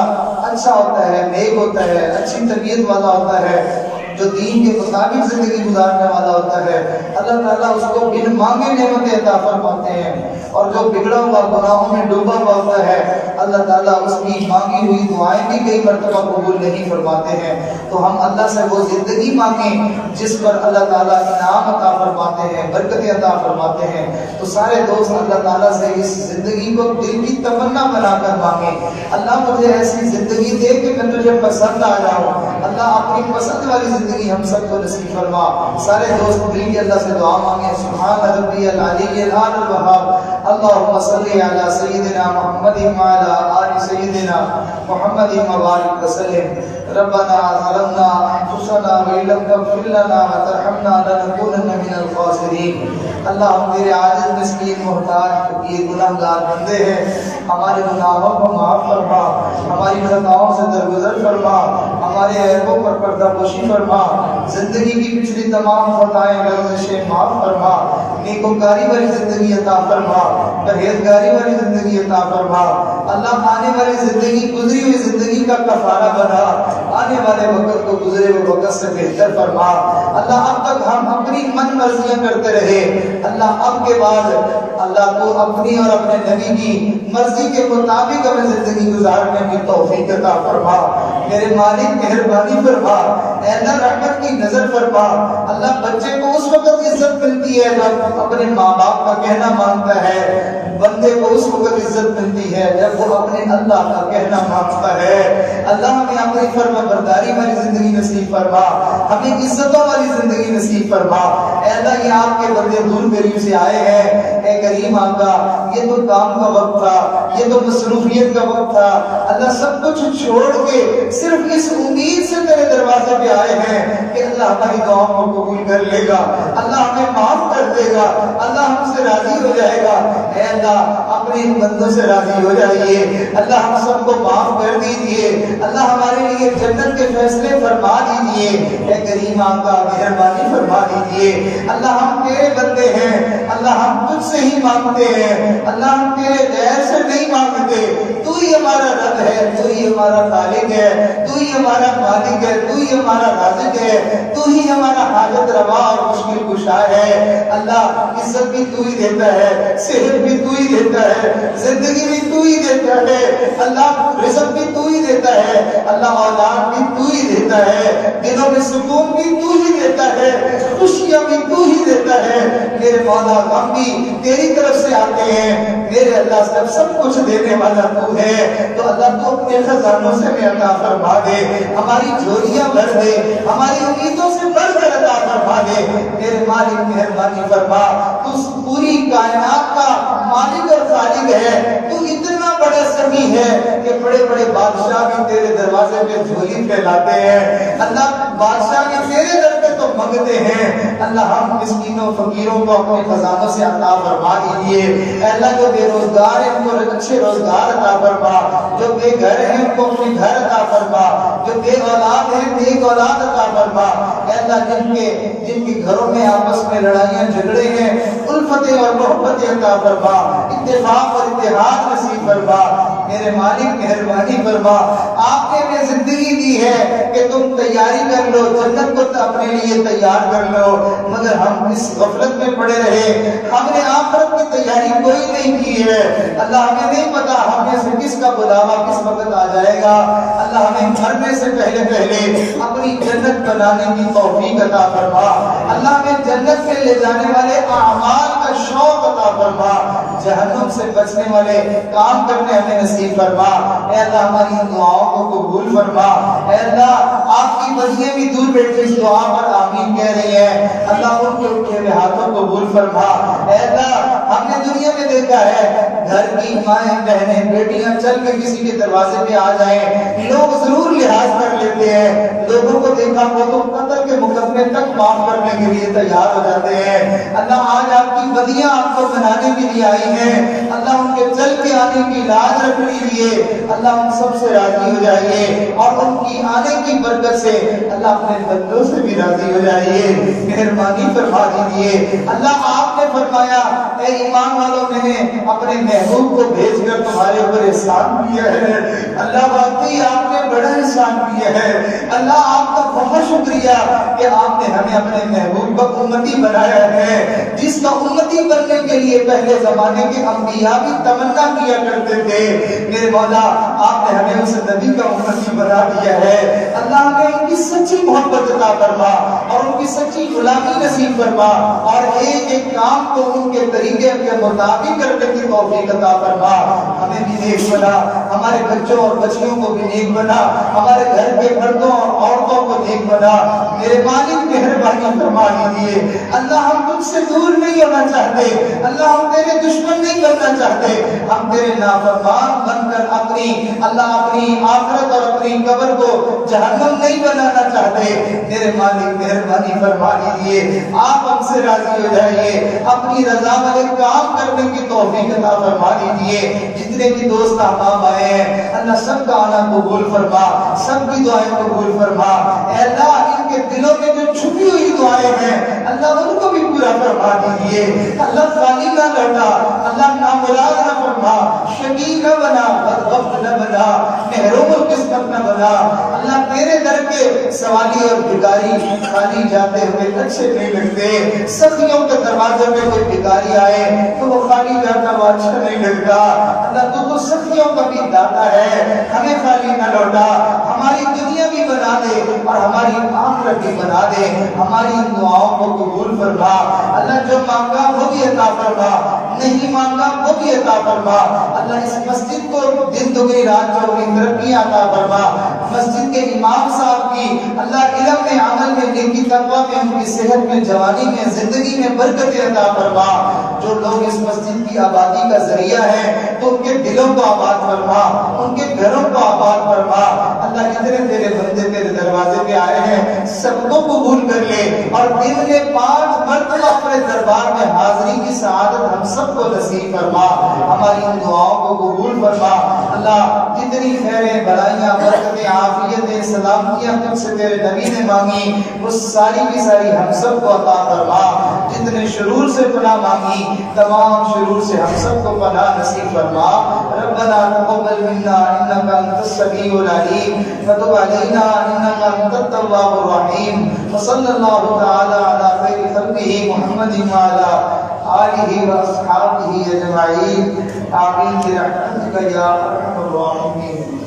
اچھا ہوتا ہے، نیک ہوتا ہے، اچھی طبیعت والا ہوتا ہے، جو دین کے مطابق زندگی گزارنے والا ہوتا ہے، اللہ تعالیٰ اس کو بن مانگے نعمتیں عطا فرماتے ہیں۔ اور جو بگڑا ہوا گناہوں میں ڈوبا ہوا ہوتا ہے اللہ تعالیٰ اس کی مانگی ہوئی دعائیں بھی کئی مرتبہ قبول نہیں فرماتے ہیں۔ تو ہم اللہ سے وہ زندگی مانگیں جس پر اللہ تعالیٰ انعام عطا فرماتے ہیں، برکتیں عطا فرماتے ہیں۔ تو سارے دوست اللہ تعالیٰ سے اس زندگی کو دل کی تمنا بنا کر مانگیں، اللہ مجھے ایسی زندگی دے کہ میں تجھے پسند آ جاؤں۔ اللہ اپنی پسند والی زندگی ہم سب کو نصیب فرما۔ سارے دوست مل کے اللہ سے دعا مانگیں۔ سبحان ربی العلی الاعلی الوہاب، اللہم صلی علی سیدنا محمد وعلی آل سیدنا محمد وبارک وسلم۔ ربنا ظلمنا انفسنا وان لم تغفر لنا وترحمنا لنکونن من الخاسرین۔ اللہ ہم تیرے عاجز مسکین محتاج فقیر گناہگار بندے ہیں، ہمارے گناہوں کو معاف فرما، ہماری خطاؤں سے درگزر فرما، ہمارے عیبوں پر پردہ پوشی فرما، زندگی کی پچھلی تمام خطائیں لغزشیں معاف فرما، نیکوکاری والی زندگی عطا فرما، پرہیزگاری والی زندگی عطا فرما۔ اللہ آنے والی زندگی گزری ہوئی زندگی کا کفارہ بنا، آنے والے وقت کو گزرے ہوئے وقت سے بہتر فرما۔ اللہ اب تک ہم اپنی من مرضیاں کرتے رہے، اللہ اب کے بعد اللہ تو اپنی اور اپنے نبی کی مرضی کے مطابق ہمیں زندگی گزارنے کی توفیق عطا فرما۔ میرے مالک مہربانی فرما، اے اللہ رحمت کی نظر فرما۔ اللہ بچے کو اس وقت عزت ملتی ہے جب اپنے ماں باپ کا کہنا مانتا ہے، بندے کو اس وقت عزت ملتی ہے جب وہ اپنے اللہ کا کہنا مانتا ہے۔ اللہ ہمیں اپنی فرما برداری والی زندگی نصیب فرما، ہمیں عزتوں والی زندگی نصیب فرما۔ اے اللہ یہ آپ کے بندے دور قریب سے آئے ہیں، اے کریم آقا یہ تو کام کا وقت تھا، یہ تو مصروفیت کا وقت تھا، اللہ سب کچھ چھوڑ کے صرف اس امید سے تیرے دروازے پہ آئے ہیں کہ اللہ ہماری دعاؤں کو قبول کر لے گا، اللہ ہمیں معاف کر دے گا، اللہ ہم سے راضی ہو جائے گا۔ اے اللہ اپنے بندوں سے راضی ہو جائیے، اللہ ہم سب کو معاف کر دیجئے، اللہ ہمارے لیے جنت کے فیصلے فرما دیجئے۔ اے کریم آقا مہربانی فرما دیجئے، اللہ ہم تیرے بندے ہیں، اللہ ہم تجھ سے ہی مانگتے ہیں، اللہ ہم تیرے غیر سے نہیں مانگتے، تو ہی ہمارا رب ہے، تو ہی ہمارا خالق ہے، تو ہی ہمارا مالک ہے، تو ہی ہمارا رازق ہے، تو ہی ہمارا حاجت روا اور مشکل کشا ہے۔ اللہ عزت بھی تو ہی دیتا ہے، صحت بھی تو ہی دیتا ہے، زندگی بھی تو ہی دیتا ہے، اللہ رزق بھی تو ہی دیتا ہے، اللہ اولاد بھی تو ہی دیتا ہے، دلوں میں سکون بھی تو ہی دیتا ہے، خوشیاں بھی تو ہی دیتا ہے۔ میرے مولا غم بھی تیری طرف سے آتے ہیں، میرے اللہ سب کچھ دینے والا تو ہے، تو اللہ تو اپنے خزانوں سے میں عطا فرما دے، ہماری جھولیاں بھر دے، ہماری امیدوں سے بڑھ کر عطا فرما دے۔ میرے مالک مہربانی فرما، تو پوری کائنات کا مالک اور خالق ہے، تو اتنا بڑا سمیع ہے کہ بڑے بڑے بادشاہ بھی تیرے دروازے پہ جھولی پھیلاتے ہیں، اللہ بادشاہ بھی تیرے در پہ تو منگتے ہیں۔ اللہ ہم مسکینوں فقیروں کو اپنے خزانوں سے عطا فرما دیجیے۔ اے اللہ جو بے روزگار ہیں ان کو اچھے روزگار عطا فرما، جو بے گھر ہیں ان کو اپنے گھر عطا فرما، جو بے اولاد ہیں نیک اولاد عطا فرما۔ اے اللہ جن کے گھروں میں آپس میں لڑائیاں جھگڑے ہیں ان الفتیں اور محبت عطا فرما، اتفاق اور اتحاد نصیب فرما۔ میرے مالک مہربانی فرما، آپ نے ہمیں زندگی دی ہے کہ تم تیاری کر لو، جنت کو اپنے لیے تیار کر لو، مگر ہم اس غفلت میں پڑے رہے، ہم نے آخرت کی تیاری کوئی نہیں کی ہے۔ اللہ ہمیں نہیں پتا ہم میں سے کس کا بلاوا کس وقت آ جائے گا۔ اللہ ہمیں مرنے سے پہلے اپنی جنت بنانے کی توفیق عطا فرما۔ اللہ ہمیں جنت میں لے جانے والے اعمال کا شوق عطا فرما، جہنم سے بچنے والے کام کرنے ہمیں نصیب فرما۔ اے اللہ ہماری دعاؤں کو قبول فرما۔ اے اللہ آپ کی بندیاں بھی دور بیٹھے اس دعا پر آمین کہہ رہی ہیں، اللہ ان کے اٹھے ہوئے ہاتھوں کو قبول فرما۔ اے اللہ ہم نے دنیا میں دیکھا ہے گھر کی مائیں بہنیں بیٹیاں چل کے کسی کے دروازے پہ آ جائیں، لوگ ضرور لحاظ کر لیتے ہیں، لوگوں کو دیکھا وہ تو قتل کے مقدمے تک معاف کرنے کے لیے تیار ہو جاتے ہیں۔ اللہ آج آپ کی بدیاں آپ کو بنانے کے لیے آئی ہیں، اللہ ان کے چل کے آنے کی لاج رکھ لیجیے، اللہ ان سب سے راضی ہو جائیے اور ان کی آنے کی برکت سے اللہ اپنے بندوں سے بھی راضی ہو جائیے، مہربانی فرما دیجیے۔ اللہ آپ نے فرمایا اے ایمان والوں میں نے اپنے محبوب کو بھیج کر تمہارے اوپر احسان کیا ہے۔ اللہ واقعی آپ نے بڑا احسان کیا ہے، اللہ آپ کا بہت شکریہ کہ آپ نے ہمیں اپنے محبوب کا امتی بنایا ہے، جس کا امتی بننے کے لیے پہلے زمانے کے انبیاء بھی تمنا کیا کرتے تھے۔ میرے مولا آپ نے ہمیں اس نبی کا امتی بنا دیا ہے، اللہ ہمیں ان کی سچی محبت عطا فرما اور ان کی سچی غلامی نصیب فرما اور ایک ایک کام کو ان کے طریقے کے مطابق کرنے کی توفیق عطا فرما۔ ہمیں بھی نیک بنا، ہمارے بچوں اور بچیوں کو بھی نیک بنا، ہمارے گھر کے مردوں اور عورتوں کو نیک بنا۔ میرے مالک مہربانی فرما دیجیے، اللہ ہم تجھ سے دور نہیں ہونا چاہتے، اللہ ہم تیرے دشمن نہیں کرنا چاہتے، ہم تیرے نافرمان بن کر اپنی آخرت اور اپنی قبر کو جہنم نہیں بنانا چاہتے۔ میرے مالک مہربانی فرما دیجیے، آپ ہم سے راضی ہو جائیے، اپنی رضا والے کام کرنے کی توفیق عطا فرما دیجیے۔ جتنے بھی دوست احباب آئے ہیں اللہ سب کا آنا قبول فرما، سب کی دعائیں قبول فرما۔ اے اللہ ان کے دلوں میں جو چھپی ہوئی دعائیں ہیں اللہ ان کو بھی پورا فرما دیجیے۔ اللہ خالی نہ لوٹا، اللہ نامراد نہ فرما، شقی نہ بنا، بدبخت نہ بنا، محروم القسمت نہ بنا۔ اللہ تیرے در کے سوالی اور بھکاری خالی جاتے ہوئے اچھے نہیں لگتے، سخیوں کے دروازے میں کوئی بھکاری آئے تو وہ خالی جاتا وہ اچھا نہیں لگتا۔ اللہ تو سخیوں کا بھی داتا ہے، ہمیں خالی نہ لوٹا، ہماری دنیا بھی بنا دے اور ہماری آخرت بھی بنا دے، ہماری ان دعاؤں کو قبول فرما۔ اللہ جو مانگا وہ بھی عطا فرما، نہیں مانگا وہ بھی عطا فرما۔ اللہ اس مسجد کو دن دگنی رات چوگنی ترقی عطا فرما۔ مسجد کے امام صاحب کی اللہ علم میں، عمل میں، نیکی تقوی میں، ان کی صحت میں، جوانی میں، زندگی میں برکت عطا فرما۔ جو لوگ اس مسجد کی آبادی کا ذریعہ ہیں تو ان کے دلوں کو آباد فرما، ان کے گھروں کو آباد فرما۔ اللہ جتنے تیرے بندے تیرے دروازے پہ آئے ہیں سب کو قبول کر لے اور دن میں 5 مرتبہ اپنے دربار میں حاضری کی سعادت ہم سب کو نصیب فرما۔ ہماری ان دعاؤں کو قبول فرما۔ اللہ جتنی خیریں، بھلائیاں، برکتیں، عافیتیں، سلامتیاں تم سے تیرے نبی نے مانگی وہ ساری کی ساری ہم سب کو عطا فرما۔ جتنے شرور سے پناہ مانگی تمام شرور سے ہم سب کو پناہ نصیب فرما۔ ربنا تقبل منا انك انت السميع العليم وتب علينا انك انت التواب الرحيم وصلى الله تعالى على خير خلقه محمد وعلى آله واصحابه اجمعين آمين برحمتك يا ارحم الراحمين۔